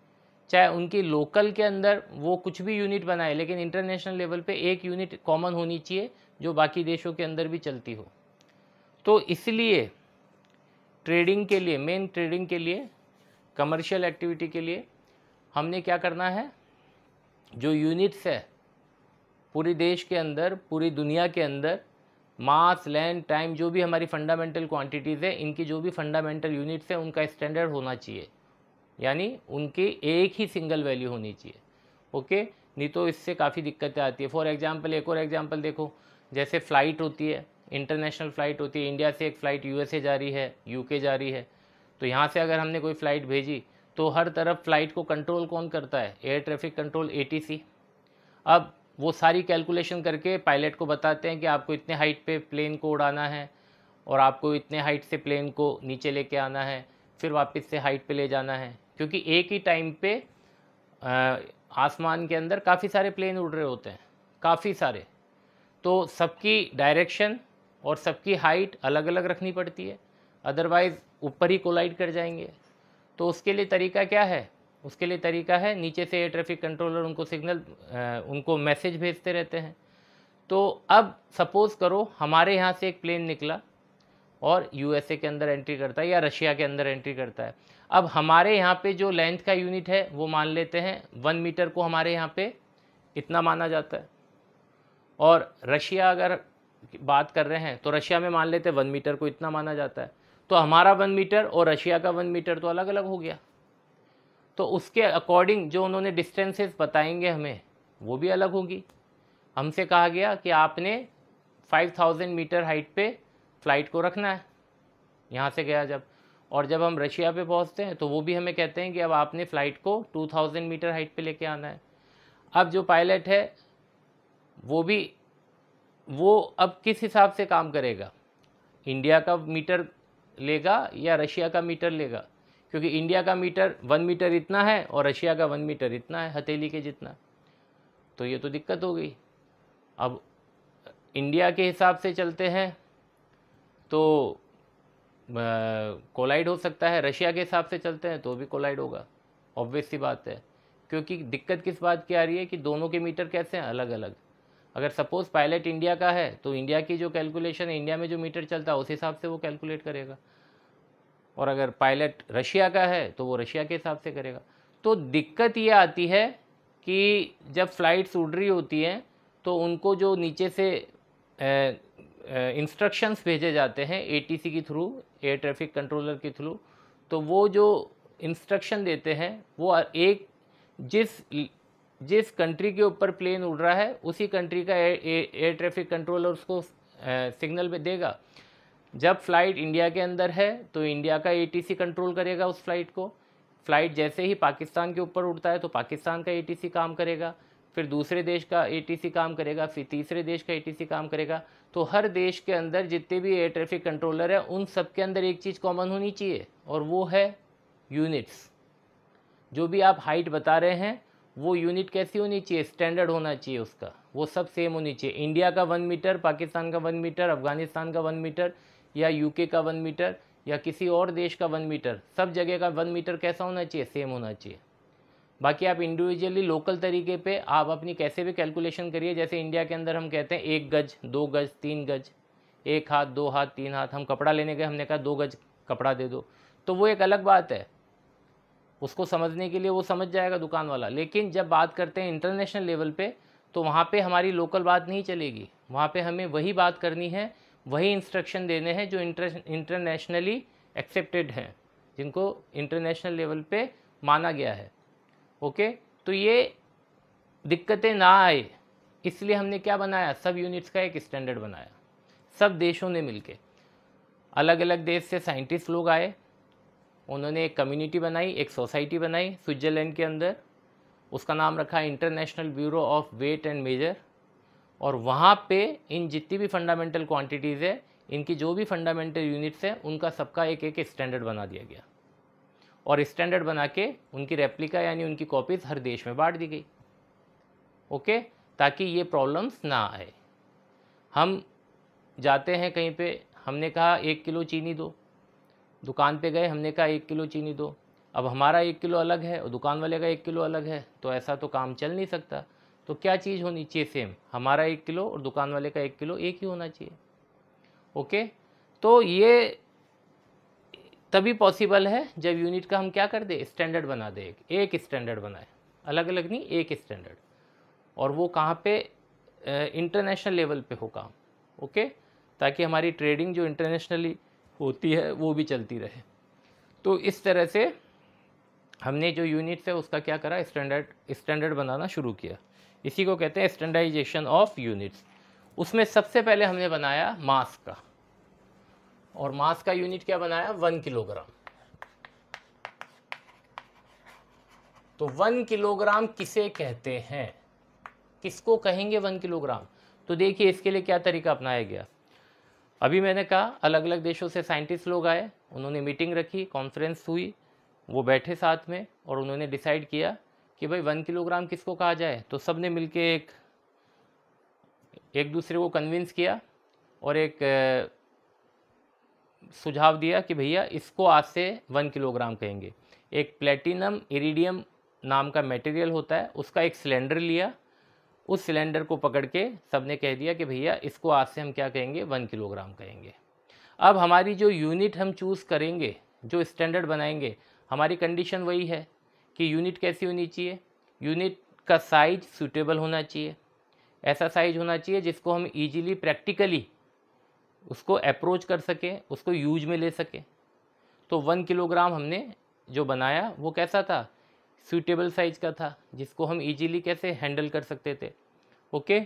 चाहे उनकी लोकल के अंदर वो कुछ भी यूनिट बनाए, लेकिन इंटरनेशनल लेवल पे एक यूनिट कॉमन होनी चाहिए जो बाकी देशों के अंदर भी चलती हो। तो इसलिए ट्रेडिंग के लिए, मेन ट्रेडिंग के लिए, कमर्शियल एक्टिविटी के लिए हमने क्या करना है? जो यूनिट्स है पूरे देश के अंदर, पूरी दुनिया के अंदर, मास, लैंड, टाइम, जो भी हमारी फंडामेंटल क्वांटिटीज़ है, इनकी जो भी फंडामेंटल यूनिट्स है उनका स्टैंडर्ड होना चाहिए, यानी उनकी एक ही सिंगल वैल्यू होनी चाहिए। ओके, नहीं तो इससे काफ़ी दिक्कतें आती है। फॉर एग्जांपल, एक और एग्जांपल देखो, जैसे फ़्लाइट होती है, इंटरनेशनल फ़्लाइट होती है, इंडिया से एक फ़्लाइट यूएसए जा रही है, यूके जा रही है, तो यहाँ से अगर हमने कोई फ़्लाइट भेजी तो हर तरफ फ़्लाइट को कंट्रोल कौन करता है? Air traffic control, ATC. अब वो सारी कैलकुलेशन करके पायलट को बताते हैं कि आपको इतने हाइट पे प्लेन को उड़ाना है और आपको इतने हाइट से प्लेन को नीचे लेके आना है, फिर वापस से हाइट पे ले जाना है, क्योंकि एक ही टाइम पे आसमान के अंदर काफ़ी सारे प्लेन उड़ रहे होते हैं, काफ़ी सारे। तो सबकी डायरेक्शन और सबकी हाइट अलग अलग रखनी पड़ती है, अदरवाइज़ ऊपर ही कोलाइड कर जाएंगे। तो उसके लिए तरीका क्या है? उसके लिए तरीका है, नीचे से एयर ट्रैफिक कंट्रोलर उनको सिग्नल, उनको मैसेज भेजते रहते हैं। तो अब सपोज़ करो हमारे यहाँ से एक प्लेन निकला और यूएसए के अंदर एंट्री करता है या रशिया के अंदर एंट्री करता है। अब हमारे यहाँ पे जो लेंथ का यूनिट है वो मान लेते हैं 1 मीटर को हमारे यहाँ पे इतना माना जाता है, और रशिया अगर बात कर रहे हैं तो रशिया में मान लेते हैं 1 मीटर को इतना माना जाता है। तो हमारा 1 मीटर और रशिया का 1 मीटर तो अलग अलग हो गया। तो उसके अकॉर्डिंग जो उन्होंने डिस्टेंसेस बताएंगे हमें वो भी अलग होगी। हमसे कहा गया कि आपने 5000 मीटर हाइट पे फ़्लाइट को रखना है यहाँ से गया जब, और जब हम रशिया पे पहुँचते हैं तो वो भी हमें कहते हैं कि अब आपने फ़्लाइट को 2000 मीटर हाइट पे लेके आना है। अब जो पायलट है वो भी वो अब किस हिसाब से काम करेगा, इंडिया का मीटर लेगा या रशिया का मीटर लेगा, क्योंकि इंडिया का मीटर 1 मीटर इतना है और रशिया का 1 मीटर इतना है, हथेली के जितना। तो ये तो दिक्कत हो गई। अब इंडिया के हिसाब से चलते हैं तो कोलाइड हो सकता है, रशिया के हिसाब से चलते हैं तो भी कोलाइड होगा, ऑब्वियस सी बात है। क्योंकि दिक्कत किस बात की आ रही है कि दोनों के मीटर कैसे हैं, अलग अलग। अगर सपोज़ पायलट इंडिया का है तो इंडिया की जो कैलकुलेशन है, इंडिया में जो मीटर चलता है उस हिसाब से वो कैलकुलेट करेगा, और अगर पायलट रशिया का है तो वो रशिया के हिसाब से करेगा। तो दिक्कत ये आती है कि जब फ्लाइट्स उड़ रही होती हैं तो उनको जो नीचे से इंस्ट्रक्शंस भेजे जाते हैं एटीसी के थ्रू, एयर ट्रैफिक कंट्रोलर के थ्रू, तो वो जो इंस्ट्रक्शन देते हैं वो एक जिस कंट्री के ऊपर प्लेन उड़ रहा है उसी कंट्री का एयर ट्रैफिक कंट्रोलर उसको सिग्नल पे देगा। जब फ्लाइट इंडिया के अंदर है तो इंडिया का एटीसी कंट्रोल करेगा उस फ्लाइट को। फ्लाइट जैसे ही पाकिस्तान के ऊपर उड़ता है तो पाकिस्तान का एटीसी काम करेगा, फिर दूसरे देश का एटीसी काम करेगा, फिर तीसरे देश का एटीसी काम करेगा। तो हर देश के अंदर जितने भी एयर ट्रैफिक कंट्रोलर है उन सब के अंदर एक चीज़ कॉमन होनी चाहिए, और वो है यूनिट्स। जो भी आप हाइट बता रहे हैं वो यूनिट कैसी होनी चाहिए, स्टैंडर्ड होना चाहिए उसका, वो सब सेम होनी चाहिए। इंडिया का 1 मीटर, पाकिस्तान का 1 मीटर, अफगानिस्तान का 1 मीटर, या यूके का 1 मीटर, या किसी और देश का 1 मीटर, सब जगह का 1 मीटर कैसा होना चाहिए, सेम होना चाहिए। बाकी आप इंडिविजुअली लोकल तरीके पे आप अपनी कैसे भी कैलकुलेशन करिए। जैसे इंडिया के अंदर हम कहते हैं 1 गज, 2 गज, 3 गज, 1 हाथ, 2 हाथ, 3 हाथ। हम कपड़ा लेने गए, हमने कहा 2 गज कपड़ा दे दो, तो वो एक अलग बात है, उसको समझने के लिए वो समझ जाएगा दुकान वाला। लेकिन जब बात करते हैं इंटरनेशनल लेवल पे तो वहाँ पे हमारी लोकल बात नहीं चलेगी, वहाँ पे हमें वही बात करनी है, वही इंस्ट्रक्शन देने हैं जो इंटरनेशनली एक्सेप्टेड हैं, जिनको इंटरनेशनल लेवल पे माना गया है। ओके, तो ये दिक्कतें ना आए इसलिए हमने क्या बनाया, सब यूनिट्स का एक स्टैंडर्ड बनाया। सब देशों ने मिलके, अलग अलग देश से साइंटिस्ट लोग आए, उन्होंने एक कम्युनिटी बनाई, एक सोसाइटी बनाई स्विट्ज़रलैंड के अंदर, उसका नाम रखा international bureau of weight and measure. और वहाँ पे इन जितनी भी फंडामेंटल क्वांटिटीज़ है, इनकी जो भी फंडामेंटल यूनिट्स हैं, उनका सबका एक एक स्टैंडर्ड बना दिया गया, और स्टैंडर्ड बना के उनकी रेप्लिका यानी उनकी कॉपीज़ हर देश में बांट दी गई। ओके, ताकि ये प्रॉब्लम्स ना आए। हम जाते हैं कहीं पे, हमने कहा 1 किलो चीनी दो, दुकान पे गए, हमने कहा 1 किलो चीनी दो। अब हमारा 1 किलो अलग है और दुकान वाले का 1 किलो अलग है, तो ऐसा तो काम चल नहीं सकता। तो क्या चीज़ होनी चाहिए सेम, हमारा 1 किलो और दुकान वाले का 1 किलो एक ही होना चाहिए। ओके, तो ये तभी पॉसिबल है जब यूनिट का हम क्या कर दे, स्टैंडर्ड बना दे, एक स्टैंडर्ड बनाए, अलग अलग नहीं, एक स्टैंडर्ड। और वो कहाँ पे, इंटरनेशनल लेवल पे हो काम। ओके, ताकि हमारी ट्रेडिंग जो इंटरनेशनली होती है वो भी चलती रहे। तो इस तरह से हमने जो यूनिट्स है उसका क्या करा, स्टैंडर्ड बनाना शुरू किया। इसी को कहते हैं स्टैंडर्डाइजेशन ऑफ यूनिट्स। उसमें सबसे पहले हमने बनाया मास का, और मास का यूनिट क्या बनाया, 1 किलोग्राम। तो 1 किलोग्राम किसे कहते हैं, किसको कहेंगे 1 किलोग्राम। तो देखिए इसके लिए क्या तरीका अपनाया गया। अभी मैंने कहा अलग अलग देशों से साइंटिस्ट लोग आए, उन्होंने मीटिंग रखी, कॉन्फ्रेंस हुई, वो बैठे साथ में और उन्होंने डिसाइड किया कि भाई 1 किलोग्राम किसको कहा जाए। तो सब ने मिलके एक दूसरे को कन्विंस किया और एक सुझाव दिया कि भैया इसको आज से 1 किलोग्राम कहेंगे। एक प्लेटिनम इरिडियम नाम का मटेरियल होता है, उसका एक सिलेंडर लिया, उस सिलेंडर को पकड़ के सब ने कह दिया कि भैया इसको आज से हम क्या कहेंगे, 1 किलोग्राम कहेंगे। अब हमारी जो यूनिट हम चूज़ करेंगे, जो स्टैंडर्ड बनाएंगे, हमारी कंडीशन वही है कि यूनिट कैसी होनी चाहिए, यूनिट का साइज सूटेबल होना चाहिए, ऐसा साइज होना चाहिए जिसको हम ईजिली प्रैक्टिकली उसको अप्रोच कर सकें, उसको यूज में ले सकें। तो 1 किलोग्राम हमने जो बनाया वो कैसा था, सूटेबल साइज का था, जिसको हम इजीली कैसे हैंडल कर सकते थे। ओके,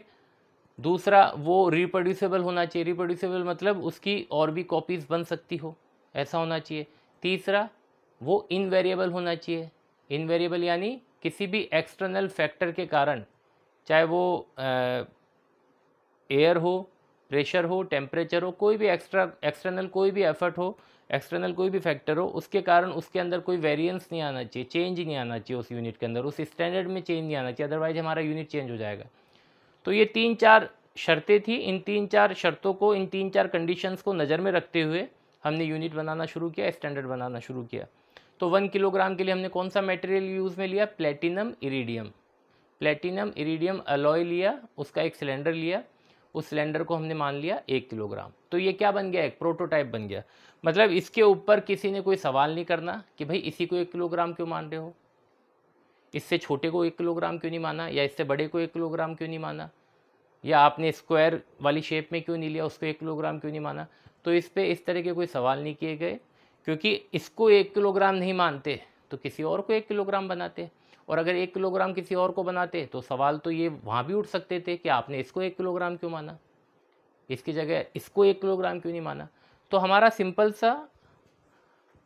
दूसरा वो रिप्रोड्यूसेबल होना चाहिए, रिप्रोड्यूसेबल मतलब उसकी और भी कॉपीज़ बन सकती हो, ऐसा होना चाहिए। तीसरा वो इनवेरिएबल होना चाहिए, इनवेरिएबल यानी किसी भी एक्सटर्नल फैक्टर के कारण, चाहे वो एयर हो, प्रेशर हो, टेम्परेचर हो, कोई भी एक्सटर्नल कोई भी एफर्ट हो, एक्सटर्नल कोई भी फैक्टर हो, उसके कारण उसके अंदर कोई वेरिएंस नहीं आना चाहिए, चेंज नहीं आना चाहिए उस यूनिट के अंदर, उस स्टैंडर्ड में चेंज नहीं आना चाहिए, अदरवाइज हमारा यूनिट चेंज हो जाएगा। तो ये 3-4 शर्तें थी। इन 3-4 शर्तों को, इन 3-4 कंडीशंस को नज़र में रखते हुए हमने यूनिट बनाना शुरू किया, स्टैंडर्ड बनाना शुरू किया। तो 1 किलोग्राम के लिए हमने कौन सा मटेरियल यूज़ में लिया? Platinum iridium. Platinum iridium alloy लिया, उसका एक सिलेंडर लिया, उस सिलेंडर को हमने मान लिया 1 किलोग्राम। तो ये क्या बन गया? एक प्रोटोटाइप बन गया। मतलब इसके ऊपर किसी ने कोई सवाल नहीं करना कि भाई इसी को 1 किलोग्राम क्यों मान रहे हो, इससे छोटे को 1 किलोग्राम क्यों नहीं माना, या इससे बड़े को 1 किलोग्राम क्यों नहीं माना, या आपने स्क्वायर वाली शेप में क्यों नहीं लिया, उसको 1 किलोग्राम क्यों नहीं माना। तो इस पे इस तरह के कोई सवाल नहीं किए गए, क्योंकि इसको 1 किलोग्राम नहीं मानते तो किसी और को 1 किलोग्राम बनाते, और अगर 1 किलोग्राम किसी और को बनाते तो सवाल तो ये वहाँ भी उठ सकते थे कि आपने इसको 1 किलोग्राम क्यों माना, इसकी जगह इसको 1 किलोग्राम क्यों नहीं माना। तो हमारा सिंपल सा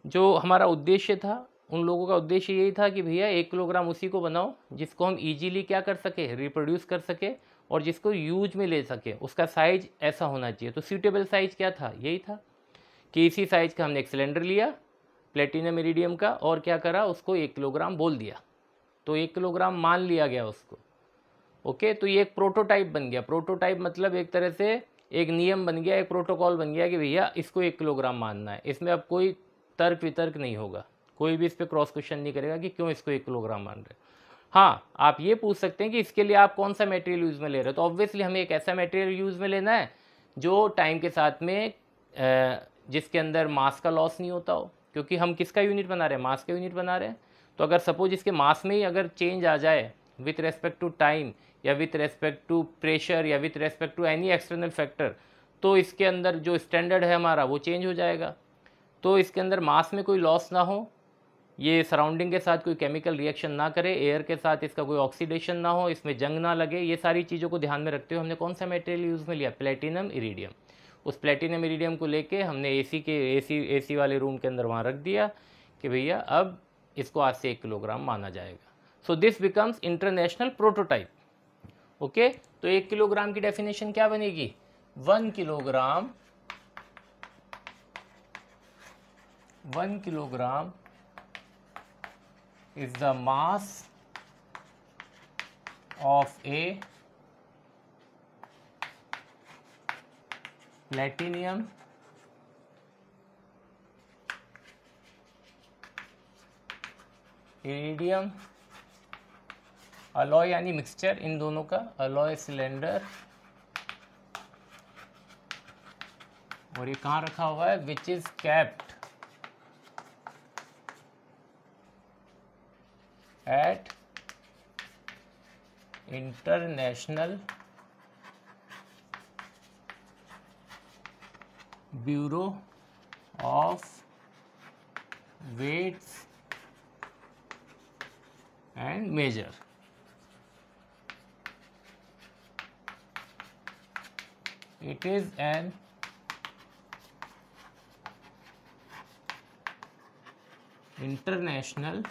जो हमारा उद्देश्य था, उन लोगों का उद्देश्य यही था कि भैया 1 किलोग्राम उसी को बनाओ जिसको हम ईजीली क्या कर सके, रिप्रोड्यूस कर सके, और जिसको यूज में ले सके, उसका साइज ऐसा होना चाहिए। तो सूटेबल साइज क्या था? यही था कि इसी साइज का हमने एक सिलेंडर लिया प्लेटिनम इरिडियम का, और क्या करा, उसको 1 किलोग्राम बोल दिया, तो 1 किलोग्राम मान लिया गया उसको। ओके, तो ये एक प्रोटोटाइप बन गया। प्रोटोटाइप मतलब एक तरह से एक नियम बन गया, एक प्रोटोकॉल बन गया कि भैया इसको 1 किलोग्राम मानना है। इसमें अब कोई तर्क वितर्क नहीं होगा, कोई भी इस पर क्रॉस क्वेश्चन नहीं करेगा कि क्यों इसको 1 किलोग्राम मान रहे। हाँ, आप ये पूछ सकते हैं कि इसके लिए आप कौन सा मटेरियल यूज़ में ले रहे हो। तो ऑब्वियसली हमें एक ऐसा मटेरियल यूज़ में लेना है जो टाइम के साथ में जिसके अंदर मास का लॉस नहीं होता हो, क्योंकि हम किसका यूनिट बना रहे हैं? मास का यूनिट बना रहे हैं। तो अगर सपोज इसके मास में ही अगर चेंज आ जाए विथ रेस्पेक्ट टू टाइम, या विथ रेस्पेक्ट टू प्रेशर, या with respect to any external factor, तो इसके अंदर जो स्टैंडर्ड है हमारा वो चेंज हो जाएगा। तो इसके अंदर मास में कोई लॉस ना हो, ये सराउंडिंग के साथ कोई केमिकल रिएक्शन ना करे, एयर के साथ इसका कोई ऑक्सीडेशन ना हो, इसमें जंग ना लगे, ये सारी चीज़ों को ध्यान में रखते हुए हमने कौन सा मटेरियल यूज़ में लिया? Platinum iridium. उस प्लेटिनम इरिडियम को लेके हमने एसी वाले रूम के अंदर वहाँ रख दिया कि भैया अब इसको आज से 1 किलोग्राम माना जाएगा। सो this becomes international prototype. Okay, तो 1 किलोग्राम की डेफिनेशन क्या बनेगी? 1 kilogram is the mass of a platinum iridium alloy, यानी मिक्सचर इन दोनों का, अलॉय सिलेंडर, और ये कहाँ रखा हुआ है? Which is capped at International Bureau of Weights and Measure. It is an international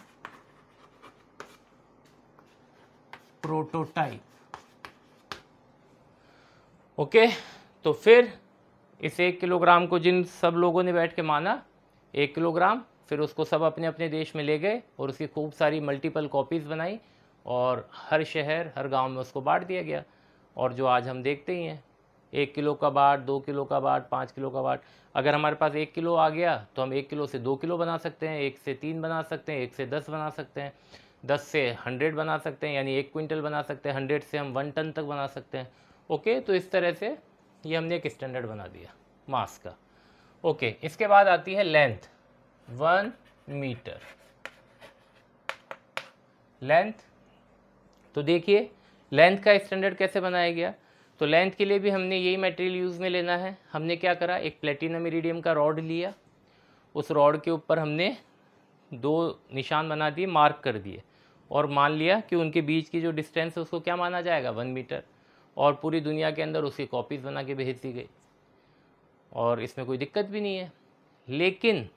prototype. Okay, तो फिर इस 1 किलोग्राम को जिन सब लोगों ने बैठ के माना 1 किलोग्राम, फिर उसको सब अपने अपने देश में ले गए और उसकी खूब सारी मल्टीपल कॉपीज़ बनाई, और हर शहर हर गांव में उसको बांट दिया गया। और जो आज हम देखते ही हैं, 1 किलो का बाट, 2 किलो का बाट, 5 किलो का बाट। अगर हमारे पास 1 किलो आ गया तो हम 1 किलो से 2 किलो बना सकते हैं, 1 से 3 बना सकते हैं, 1 से 10 बना सकते हैं, 10 से 100 बना सकते हैं, यानी 1 क्विंटल बना सकते हैं, 100 से हम 1 टन तक बना सकते हैं। ओके, तो इस तरह से ये हमने एक स्टैंडर्ड बना दिया मास का। ओके, इसके बाद आती है लेंथ, 1 मीटर लेंथ। तो देखिए लेंथ का स्टैंडर्ड कैसे बनाया गया। तो लेंथ के लिए भी हमने यही मटेरियल यूज़ में लेना है। हमने क्या करा, एक प्लेटिनम इरिडियम का रॉड लिया, उस रॉड के ऊपर हमने 2 निशान बना दिए, मार्क कर दिए, और मान लिया कि उनके बीच की जो डिस्टेंस है उसको क्या माना जाएगा? 1 मीटर। और पूरी दुनिया के अंदर उसकी कॉपीज़ बना के भेज दी गई, और इसमें कोई दिक्कत भी नहीं है। लेकिन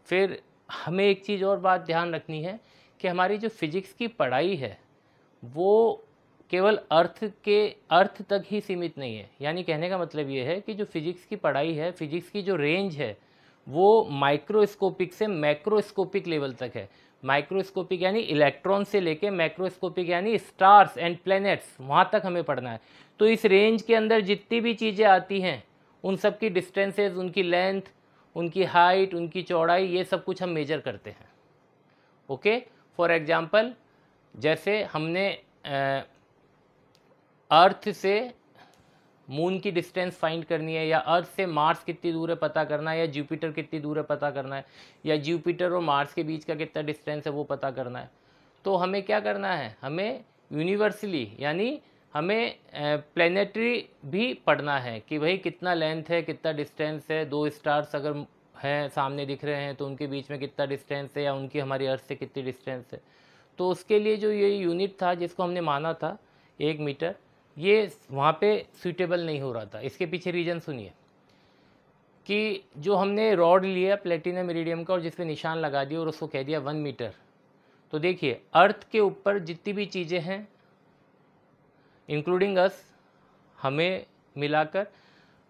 फिर हमें एक चीज़ और बात ध्यान रखनी है कि हमारी जो फिज़िक्स की पढ़ाई है वो केवल अर्थ तक ही सीमित नहीं है। यानी कहने का मतलब ये है कि जो फिजिक्स की पढ़ाई है, फिजिक्स की जो रेंज है वो माइक्रोस्कोपिक से मैक्रोस्कोपिक लेवल तक है। माइक्रोस्कोपिक यानी इलेक्ट्रॉन से लेके मैक्रोस्कोपिक यानी स्टार्स एंड प्लैनेट्स, वहाँ तक हमें पढ़ना है। तो इस रेंज के अंदर जितनी भी चीज़ें आती हैं उन सब की डिस्टेंसेज, उनकी लेंथ, उनकी हाइट, उनकी चौड़ाई, ये सब कुछ हम मेजर करते हैं। ओके, फॉर एग्जांपल जैसे हमने अर्थ से मून की डिस्टेंस फाइंड करनी है, या अर्थ से मार्स कितनी दूर है पता करना है, या जुपिटर कितनी दूर है पता करना है, या जुपिटर और मार्स के बीच का कितना डिस्टेंस है वो पता करना है, तो हमें क्या करना है, हमें यूनिवर्सली यानी हमें प्लैनेटरी भी पढ़ना है कि भाई कितना लेंथ है, कितना डिस्टेंस है, दो स्टार्स अगर हैं सामने दिख रहे हैं तो उनके बीच में कितना डिस्टेंस है, या उनकी हमारी अर्थ से कितनी डिस्टेंस है। तो उसके लिए जो ये यूनिट था जिसको हमने माना था 1 मीटर, ये वहाँ पे सूटेबल नहीं हो रहा था। इसके पीछे रीज़न सुनिए कि जो हमने रॉड लिया प्लेटिनम इरिडियम का और जिस पे निशान लगा दिया और उसको कह दिया 1 मीटर, तो देखिए अर्थ के ऊपर जितनी भी चीज़ें हैं इंक्लूडिंग अस, हमें मिलाकर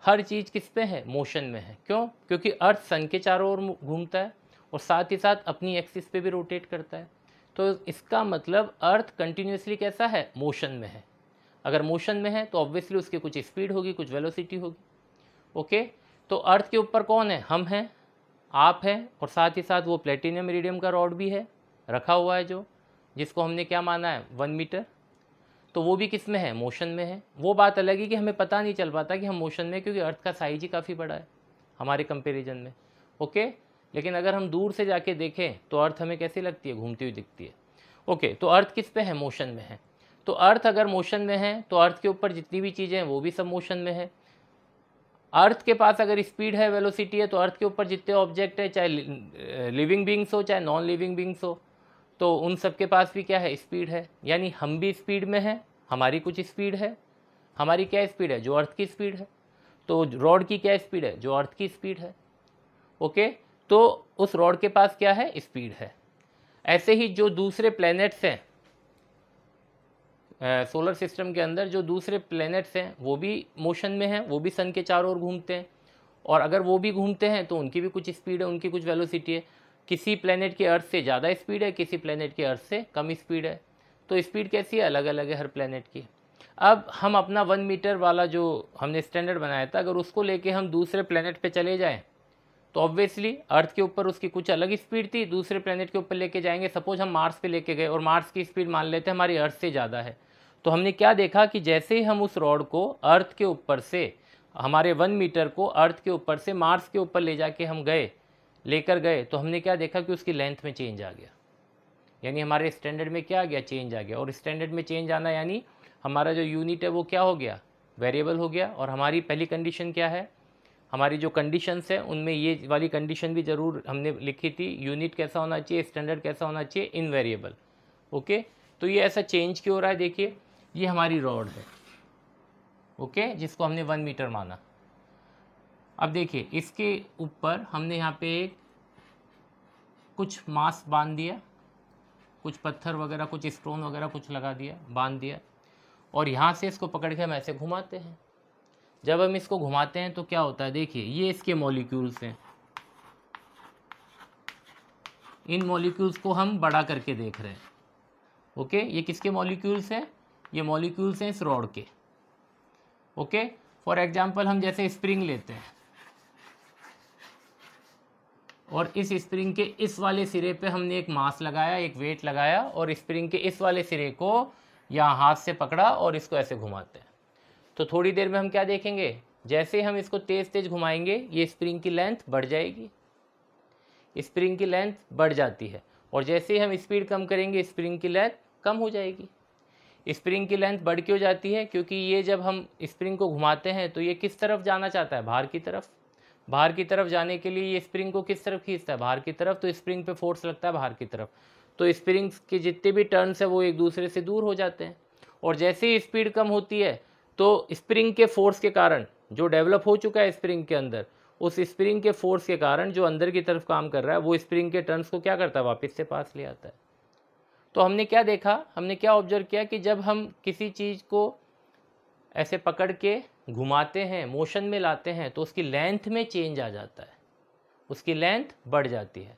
हर चीज़ किस पे है, मोशन में है। क्यों? क्योंकि अर्थ सन के चारों ओर घूमता है और साथ ही साथ अपनी एक्सिस पे भी रोटेट करता है। तो इसका मतलब अर्थ कंटिन्यूसली कैसा है, मोशन में है। अगर मोशन में है तो ऑब्वियसली उसकी कुछ स्पीड होगी, कुछ वेलोसिटी होगी। ओके, तो अर्थ के ऊपर कौन है, हम हैं, आप हैं, और साथ ही साथ वो प्लेटिनियम इरिडियम का रॉड भी है रखा हुआ है, जो जिसको हमने क्या माना है 1 मीटर, तो वो भी किस में है, मोशन में है। वो बात अलग है कि हमें पता नहीं चल पाता कि हम मोशन में, क्योंकि अर्थ का साइज ही काफ़ी बड़ा है हमारे कंपेरिजन में। ओके, लेकिन अगर हम दूर से जाके देखें तो अर्थ हमें कैसी लगती है, घूमती हुई दिखती है। ओके, तो अर्थ किस पे है, मोशन में है। तो अर्थ अगर मोशन में है तो अर्थ के ऊपर जितनी भी चीज़ें हैं वो भी सब मोशन में है। अर्थ के पास अगर स्पीड है, वेलोसिटी है, तो अर्थ के ऊपर जितने ऑब्जेक्ट है, चाहे लिविंग बींग्स हो चाहे नॉन लिविंग बींग्स हो, तो उन सब के पास भी क्या है, स्पीड है। यानी हम भी स्पीड में हैं, हमारी कुछ स्पीड है। हमारी क्या स्पीड है, जो अर्थ की स्पीड है। तो रॉड की क्या स्पीड है, जो अर्थ की स्पीड है। ओके, तो उस रॉड के पास क्या है, स्पीड है। ऐसे ही जो दूसरे प्लैनेट्स हैं सोलर सिस्टम के अंदर, जो दूसरे प्लैनेट्स हैं वो भी मोशन में हैं, वो भी सन के चारों ओर घूमते हैं, और अगर वो भी घूमते हैं तो उनकी भी कुछ स्पीड है, उनकी कुछ वेलोसिटी है। किसी प्लैनेट की अर्थ से ज़्यादा स्पीड है, किसी प्लैनेट की अर्थ से कम स्पीड है। तो स्पीड कैसी है, अलग अलग है हर प्लैनेट की। अब हम अपना 1 मीटर वाला जो हमने स्टैंडर्ड बनाया था, अगर उसको लेके हम दूसरे प्लैनेट पे चले जाएं तो ऑब्वियसली अर्थ के ऊपर उसकी कुछ अलग स्पीड थी, दूसरे प्लैनेट के ऊपर लेके जाएंगे। सपोज हम मार्स पे लेके गए और मार्स की स्पीड मान लेते हैं हमारी अर्थ से ज़्यादा है, तो हमने क्या देखा कि जैसे ही हम उस रॉड को अर्थ के ऊपर से, हमारे 1 मीटर को अर्थ के ऊपर से मार्स के ऊपर ले जाके हम लेकर गए, तो हमने क्या देखा कि उसकी लेंथ में चेंज आ गया। यानी हमारे स्टैंडर्ड में क्या आ गया, चेंज आ गया। और स्टैंडर्ड में चेंज आना यानी हमारा जो यूनिट है वो क्या हो गया, वेरिएबल हो गया। और हमारी पहली कंडीशन क्या है, हमारी जो कंडीशंस है उनमें ये वाली कंडीशन भी ज़रूर हमने लिखी थी, यूनिट कैसा होना चाहिए, स्टैंडर्ड कैसा होना चाहिए, इनवेरिएबल। ओके, तो ये ऐसा चेंज क्यों हो रहा है, देखिए ये हमारी रॉड है, ओके, जिसको हमने 1 मीटर माना। अब देखिए इसके ऊपर हमने यहाँ पे कुछ मास बांध दिया, कुछ पत्थर वगैरह, कुछ स्टोन वगैरह कुछ लगा दिया, बांध दिया, और यहाँ से इसको पकड़ के हम ऐसे घुमाते हैं। जब हम इसको घुमाते हैं तो क्या होता है, देखिए ये इसके मॉलिक्यूल्स हैं। इन मॉलिक्यूल्स को हम बड़ा करके देख रहे हैं। ओके, ये किसके मॉलिक्यूल्स हैं, ये मॉलिक्यूल्स हैं इस रॉड के। ओके, फॉर एग्जांपल हम जैसे स्प्रिंग लेते हैं और इस स्प्रिंग के इस वाले सिरे पे हमने एक मास लगाया, एक वेट लगाया, और स्प्रिंग के इस वाले सिरे को यहाँ हाथ से पकड़ा और इसको ऐसे घुमाते हैं। तो थोड़ी देर में हम क्या देखेंगे, जैसे हम इसको तेज़ तेज़ घुमाएंगे ये स्प्रिंग की लेंथ बढ़ जाएगी, स्प्रिंग की लेंथ बढ़ जाती है, और जैसे ही हम स्पीड कम करेंगे स्प्रिंग की लेंथ कम हो जाएगी। स्प्रिंग की लेंथ बढ़ क्यों जाती है, क्योंकि ये जब हम स्प्रिंग को घुमाते हैं तो ये किस तरफ जाना चाहता है, बाहर की तरफ। बाहर की तरफ जाने के लिए ये स्प्रिंग को किस तरफ खींचता है, बाहर की तरफ, तो स्प्रिंग पे फोर्स लगता है बाहर की तरफ। तो स्प्रिंग्स के जितने भी टर्न्स हैं वो एक दूसरे से दूर हो जाते हैं, और जैसे ही स्पीड कम होती है तो स्प्रिंग के फोर्स के कारण जो डेवलप हो चुका है स्प्रिंग के अंदर, उस स्प्रिंग के फोर्स के कारण जो अंदर की तरफ काम कर रहा है वो स्प्रिंग के टर्न्स को क्या करता है, वापस से पास ले आता है। तो हमने क्या देखा, हमने क्या ऑब्जर्व किया कि जब हम किसी चीज़ को ऐसे पकड़ के घुमाते हैं, मोशन में लाते हैं, तो उसकी लेंथ में चेंज आ जाता है, उसकी लेंथ बढ़ जाती है।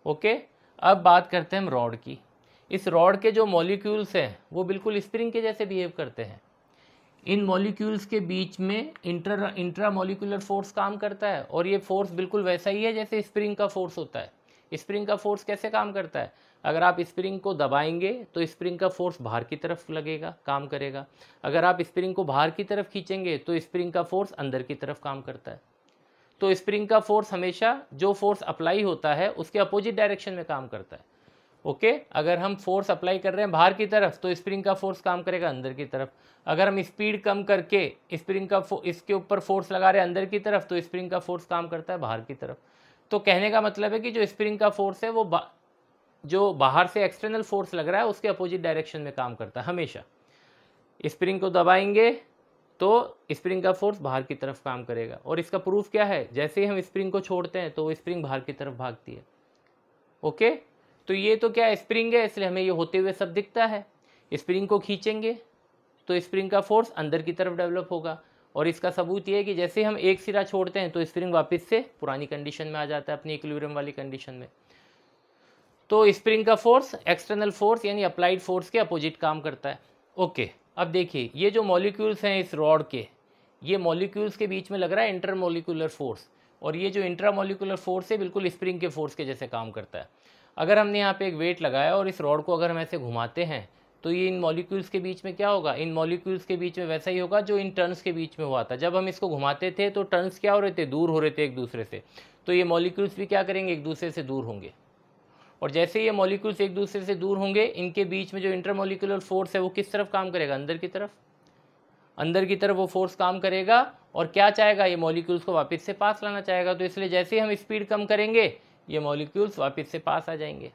ओके, अब बात करते हैं हम रॉड की। इस रॉड के जो मॉलिक्यूल्स हैं वो बिल्कुल स्प्रिंग के जैसे बिहेव करते हैं। इन मॉलिक्यूल्स के बीच में इंट्रा मॉलिक्यूलर फोर्स काम करता है, और ये फोर्स बिल्कुल वैसा ही है जैसे स्प्रिंग का फोर्स होता है। स्प्रिंग का फोर्स कैसे काम करता है, अगर आप स्प्रिंग को दबाएंगे तो स्प्रिंग का फोर्स बाहर की तरफ लगेगा, काम करेगा। अगर आप स्प्रिंग को बाहर की तरफ खींचेंगे तो स्प्रिंग का फोर्स अंदर की तरफ काम करता है। तो स्प्रिंग का फोर्स हमेशा जो फोर्स अप्लाई होता है उसके अपोजिट डायरेक्शन में काम करता है। ओके, अगर हम फोर्स अप्लाई कर रहे हैं बाहर की तरफ तो स्प्रिंग का फोर्स काम करेगा अंदर की तरफ। अगर हम स्पीड कम करके स्प्रिंग का इसके ऊपर फोर्स लगा रहे हैं अंदर की तरफ तो स्प्रिंग का फोर्स काम करता है बाहर की तरफ। तो कहने का मतलब है कि जो स्प्रिंग का फोर्स है वो जो बाहर से एक्सटर्नल फोर्स लग रहा है उसके अपोजिट डायरेक्शन में काम करता है हमेशा। स्प्रिंग को दबाएंगे तो स्प्रिंग का फोर्स बाहर की तरफ काम करेगा, और इसका प्रूफ क्या है, जैसे ही हम स्प्रिंग को छोड़ते हैं तो वो स्प्रिंग बाहर की तरफ भागती है। ओके, तो ये तो क्या स्प्रिंग है, इसलिए हमें ये होते हुए सब दिखता है। स्प्रिंग को खींचेंगे तो स्प्रिंग का फोर्स अंदर की तरफ डेवलप होगा, और इसका सबूत ये है कि जैसे हम एक सिरा छोड़ते हैं तो स्प्रिंग वापस से पुरानी कंडीशन में आ जाता है, अपनी इक्विलिब्रियम वाली कंडीशन में। तो स्प्रिंग का फोर्स एक्सटर्नल फोर्स यानी अप्लाइड फोर्स के अपोजिट काम करता है। ओके, अब देखिए ये जो मॉलिक्यूल्स हैं इस रॉड के, ये मॉलिक्यूल्स के बीच में लग रहा है इंटरमॉलिक्यूलर फोर्स, और ये जो इंट्रामॉलिक्यूलर फोर्स है बिल्कुल स्प्रिंग के फोर्स के जैसे काम करता है। अगर हमने यहाँ पे एक वेट लगाया और इस रॉड को अगर हम ऐसे घुमाते हैं तो ये इन मॉलिक्यूल्स के बीच में क्या होगा, इन मॉलिक्यूल्स के बीच में वैसा ही होगा जो इन टर्न्स के बीच में हुआ था। जब हम इसको घुमाते थे तो टर्न्स क्या हो रहे थे, दूर हो रहे थे एक दूसरे से, तो ये मॉलिक्यूल्स भी क्या करेंगे, एक दूसरे से दूर होंगे। और जैसे ये मॉलिक्यूल्स एक दूसरे से दूर होंगे, इनके बीच में जो इंटरमॉलिक्यूलर फोर्स है वो किस तरफ काम करेगा, अंदर की तरफ। अंदर की तरफ वो फोर्स काम करेगा और क्या चाहेगा, ये मॉलिक्यूल्स को वापस से पास लाना चाहेगा। तो इसलिए जैसे ही हम स्पीड कम करेंगे ये मॉलिक्यूल्स वापस से पास आ जाएंगे।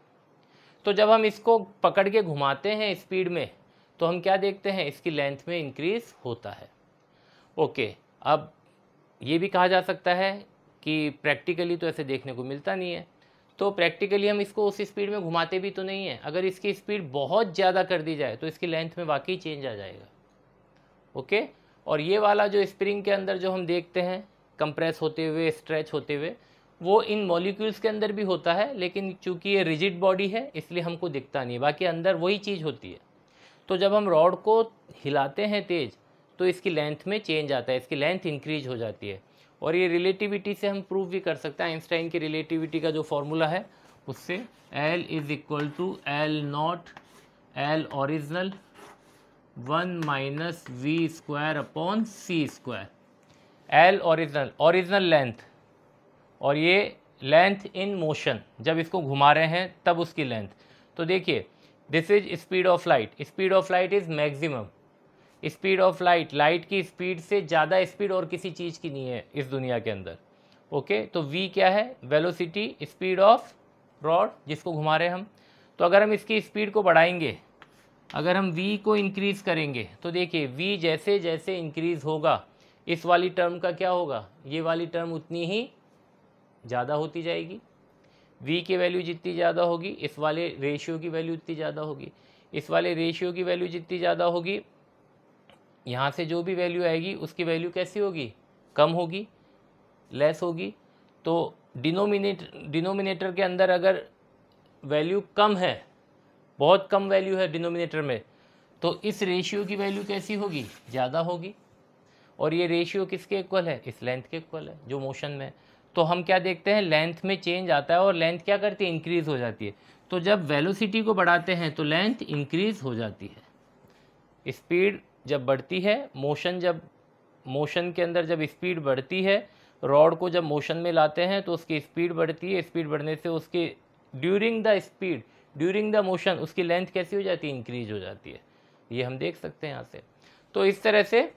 तो जब हम इसको पकड़ के घुमाते हैं स्पीड में तो हम क्या देखते हैं, इसकी लेंथ में इंक्रीज होता है। ओके, अब ये भी कहा जा सकता है कि प्रैक्टिकली तो ऐसे देखने को मिलता नहीं है, तो प्रैक्टिकली हम इसको उस स्पीड में घुमाते भी तो नहीं है। अगर इसकी स्पीड बहुत ज़्यादा कर दी जाए तो इसकी लेंथ में वाकई चेंज आ जाएगा। ओके, और ये वाला जो स्प्रिंग के अंदर जो हम देखते हैं कंप्रेस होते हुए, स्ट्रेच होते हुए, वो इन मॉलिक्यूल्स के अंदर भी होता है, लेकिन चूंकि ये रिजिड बॉडी है इसलिए हमको दिखता नहीं, बाकी अंदर वही चीज़ होती है। तो जब हम रॉड को हिलाते हैं तेज़ तो इसकी लेंथ में चेंज आता है, इसकी लेंथ इंक्रीज हो जाती है। और ये रिलेटिविटी से हम प्रूव भी कर सकते हैं, आइंस्टाइन की रिलेटिविटी का जो फॉर्मूला है उससे L is equal to L not L original 1 minus V square upon C square. L original length, और ये लेंथ इन मोशन, जब इसको घुमा रहे हैं तब उसकी लेंथ। तो देखिए this is speed of light, speed of light is maximum speed of light, light की स्पीड से ज़्यादा स्पीड और किसी चीज़ की नहीं है इस दुनिया के अंदर। ओके, तो v क्या है, वेलोसिटी, स्पीड ऑफ रॉड जिसको घुमा रहे हैं हम। तो अगर हम इसकी स्पीड को बढ़ाएंगे, अगर हम v को इंक्रीज़ करेंगे तो देखिए v जैसे जैसे इंक्रीज़ होगा इस वाली टर्म का क्या होगा, ये वाली टर्म उतनी ही ज़्यादा होती जाएगी। v की वैल्यू जितनी ज़्यादा होगी इस वाले रेशियो की वैल्यू उतनी ज़्यादा होगी, इस वाले रेशियो की वैल्यू जितनी ज़्यादा होगी यहाँ से जो भी वैल्यू आएगी उसकी वैल्यू कैसी होगी, कम होगी, लेस होगी। तो डिनोमिनेटर के अंदर अगर वैल्यू कम है, बहुत कम वैल्यू है डिनोमिनेटर में, तो इस रेशियो की वैल्यू कैसी होगी, ज़्यादा होगी। और ये रेशियो किसके इक्वल है, इस लेंथ के इक्वल है जो मोशन में। तो हम क्या देखते हैं, लेंथ में चेंज आता है और लेंथ क्या करती है, इंक्रीज़ हो जाती है। तो जब वेलोसिटी को बढ़ाते हैं तो लेंथ इंक्रीज़ हो जाती है। स्पीड जब बढ़ती है, मोशन के अंदर जब स्पीड बढ़ती है, रॉड को जब मोशन में लाते हैं तो उसकी स्पीड बढ़ती है, स्पीड बढ़ने से उसके ड्यूरिंग द मोशन उसकी लेंथ कैसी हो जाती है, इंक्रीज हो जाती है। ये हम देख सकते हैं यहाँ से। तो इस तरह से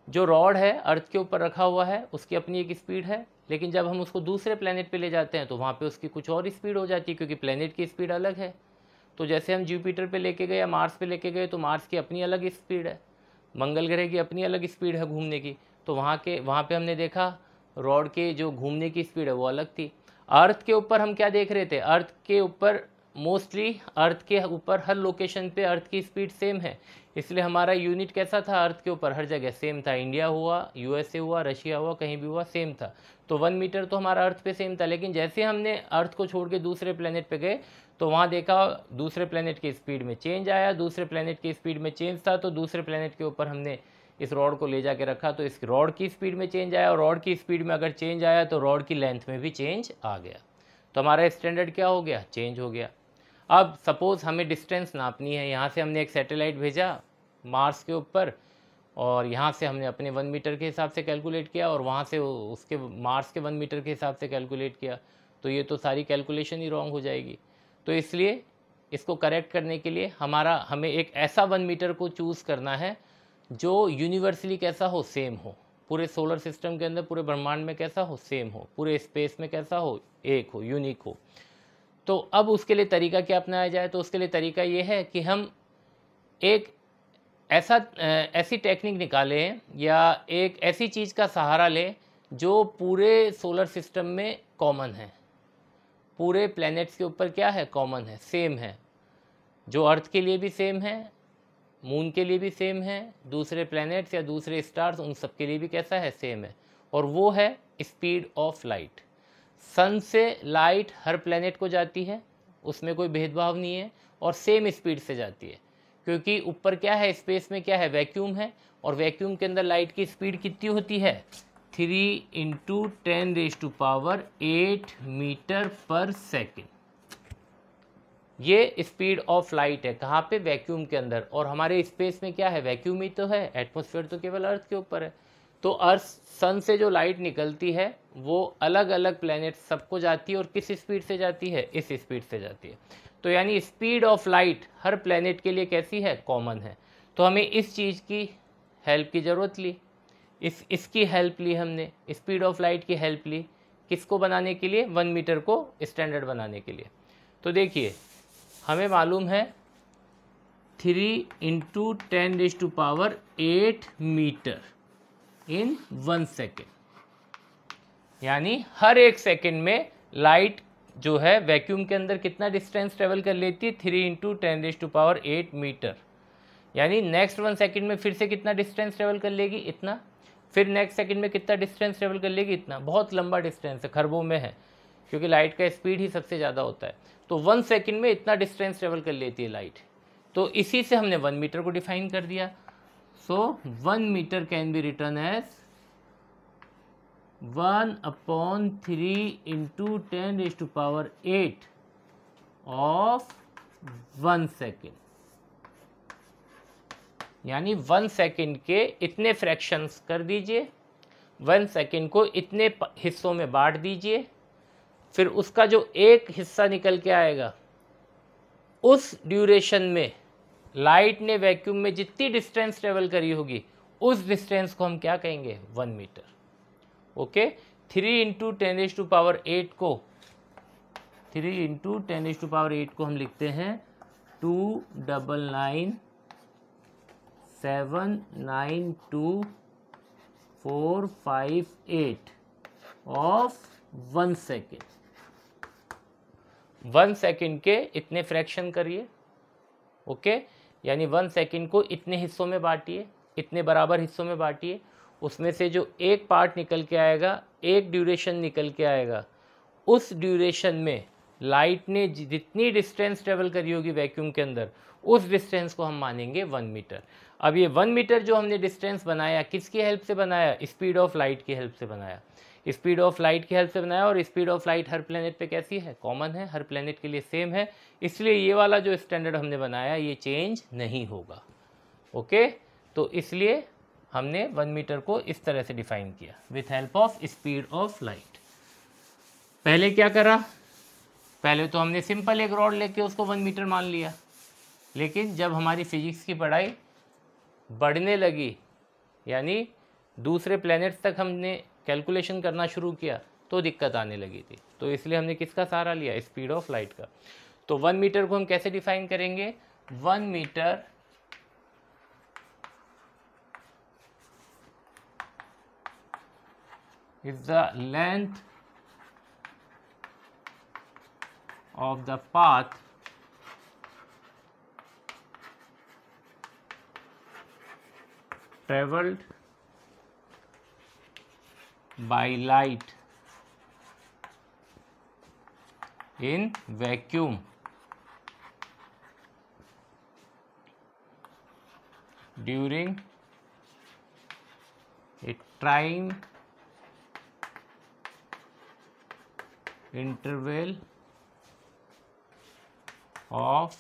जो रॉड है अर्थ के ऊपर रखा हुआ है उसकी अपनी एक स्पीड है, लेकिन जब हम उसको दूसरे प्लेनेट पे ले जाते हैं तो वहाँ पे उसकी कुछ और स्पीड हो जाती है, क्योंकि प्लेनेट की स्पीड अलग है। तो जैसे हम जुपिटर पे लेके गए या मार्स पे लेके गए तो मार्स की अपनी अलग स्पीड है, मंगल ग्रह की अपनी अलग स्पीड है घूमने की। तो वहाँ पे हमने देखा रॉड के जो घूमने की स्पीड है वो अलग थी। अर्थ के ऊपर हम क्या देख रहे थे, अर्थ के ऊपर मोस्टली अर्थ के ऊपर हर लोकेशन पे अर्थ की स्पीड सेम है, इसलिए हमारा यूनिट कैसा था, अर्थ के ऊपर हर जगह सेम था। इंडिया हुआ, यूएसए हुआ, रशिया हुआ, कहीं भी हुआ सेम था। तो 1 मीटर तो हमारा अर्थ पे सेम था, लेकिन जैसे हमने अर्थ को छोड़ के दूसरे प्लेनेट पे गए तो वहाँ देखा दूसरे प्लेनेट की स्पीड में चेंज आया, दूसरे प्लेनेट की स्पीड में चेंज था, तो दूसरे प्लेनेट के ऊपर हमने इस रॉड को ले जाके रखा तो इस रॉड की स्पीड में चेंज आया, और रॉड की स्पीड में अगर चेंज आया तो रॉड की लेंथ में भी चेंज आ गया, तो हमारा स्टैंडर्ड क्या हो गया, चेंज हो गया। अब सपोज़ हमें डिस्टेंस नापनी है, यहाँ से हमने एक सैटेलाइट भेजा मार्स के ऊपर, और यहाँ से हमने अपने 1 मीटर के हिसाब से कैलकुलेट किया, और वहाँ से उसके मार्स के 1 मीटर के हिसाब से कैलकुलेट किया, तो ये तो सारी कैलकुलेशन ही रॉन्ग हो जाएगी। तो इसलिए इसको करेक्ट करने के लिए हमें एक ऐसा 1 मीटर को चूज़ करना है जो यूनिवर्सली कैसा हो, सेम हो, पूरे सोलर सिस्टम के अंदर, पूरे ब्रह्मांड में कैसा हो, सेम हो, पूरे स्पेस में कैसा हो, एक हो, यूनिक हो। तो अब उसके लिए तरीका क्या अपनाया जाए, तो उसके लिए तरीका ये है कि हम एक ऐसी टेक्निक निकालें या एक ऐसी चीज़ का सहारा लें जो पूरे सोलर सिस्टम में कॉमन है, पूरे प्लैनेट्स के ऊपर क्या है, कॉमन है, सेम है, जो अर्थ के लिए भी सेम है, मून के लिए भी सेम है, दूसरे प्लैनेट्स या दूसरे स्टार्स उन सब के लिए भी कैसा है, सेम है, और वो है स्पीड ऑफ लाइट। सन से लाइट हर प्लैनेट को जाती है, उसमें कोई भेदभाव नहीं है, और सेम स्पीड से जाती है, क्योंकि ऊपर क्या है, स्पेस में क्या है, वैक्यूम है, और वैक्यूम के अंदर लाइट की स्पीड कितनी होती है, 3 × 10⁸ मीटर पर सेकेंड। ये स्पीड ऑफ लाइट है, कहाँ पे, वैक्यूम के अंदर, और हमारे स्पेस में क्या है, वैक्यूम ही तो है, एटमॉस्फेयर तो केवल अर्थ के ऊपर है। तो अर्थ सन से जो लाइट निकलती है वो अलग अलग प्लैनेट सबको जाती है, और किस स्पीड से जाती है, इस स्पीड से जाती है। तो यानी speed of light her planet के लिए कैसी है, कॉमन है। तो हमें इस चीज़ की हेल्प की ज़रूरत ली, इसकी हेल्प ली हमने, स्पीड ऑफ लाइट की हेल्प ली, किसको बनाने के लिए, 1 मीटर को स्टैंडर्ड बनाने के लिए। तो देखिए हमें मालूम है 3 × 10⁸ मीटर इन 1 सेकेंड, यानी हर एक सेकेंड में लाइट जो है वैक्यूम के अंदर कितना डिस्टेंस ट्रेवल कर लेती है, 3 × 10⁸ मीटर, यानी नेक्स्ट 1 सेकेंड में फिर से कितना डिस्टेंस ट्रेवल कर लेगी, इतना, फिर नेक्स्ट सेकेंड में कितना डिस्टेंस ट्रेवल कर लेगी, इतना। बहुत लंबा डिस्टेंस है, खरबों में है, क्योंकि लाइट का स्पीड ही सबसे ज़्यादा होता है। तो 1 सेकेंड में इतना डिस्टेंस ट्रेवल कर लेती है लाइट। तो इसी से हमने 1 मीटर को डिफाइन कर दिया। So 1 metre can be written as 1/3 × 10⁸ of 1 second, यानी 1 सेकेंड के इतने फ्रैक्शंस कर दीजिए, 1 सेकेंड को इतने हिस्सों में बांट दीजिए, फिर उसका जो एक हिस्सा निकल के आएगा, उस ड्यूरेशन में लाइट ने वैक्यूम में जितनी डिस्टेंस ट्रेवल करी होगी उस डिस्टेंस को हम क्या कहेंगे, 1 मीटर। ओके, 3 × 10⁸ को 3 × 10⁸ को हम लिखते हैं 299,792,458 ऑफ 1 सेकेंड। 1 सेकेंड के इतने फ्रैक्शन करिए, ओके, यानी 1 सेकेंड को इतने हिस्सों में बांटिए, इतने बराबर हिस्सों में बांटिए, उसमें से जो एक पार्ट निकल के आएगा, एक ड्यूरेशन निकल के आएगा, उस ड्यूरेशन में लाइट ने जितनी डिस्टेंस ट्रेवल करी होगी वैक्यूम के अंदर, उस डिस्टेंस को हम मानेंगे 1 मीटर। अब ये 1 मीटर जो हमने डिस्टेंस बनाया, किसकी हेल्प से बनाया, स्पीड ऑफ लाइट की हेल्प से बनाया, स्पीड ऑफ लाइट की हेल्प से बनाया। और speed of light her planet पे कैसी है, कॉमन है, हर प्लेनेट के लिए सेम है, इसलिए ये वाला जो स्टैंडर्ड हमने बनाया ये चेंज नहीं होगा। ओके, तो इसलिए हमने 1 मीटर को इस तरह से डिफाइन किया with help of speed of light. पहले क्या करा, पहले तो हमने सिंपल एक रॉड लेके उसको 1 मीटर मान लिया, लेकिन जब हमारी फिजिक्स की पढ़ाई बढ़ने लगी, यानी दूसरे प्लैनेट्स तक हमने कैलकुलेशन करना शुरू किया, तो दिक्कत आने लगी थी। तो इसलिए हमने किसका सहारा लिया, स्पीड ऑफ लाइट का। तो 1 मीटर को हम कैसे डिफाइन करेंगे, 1 metre is the length of the path traveled by light in vacuum during a time interval of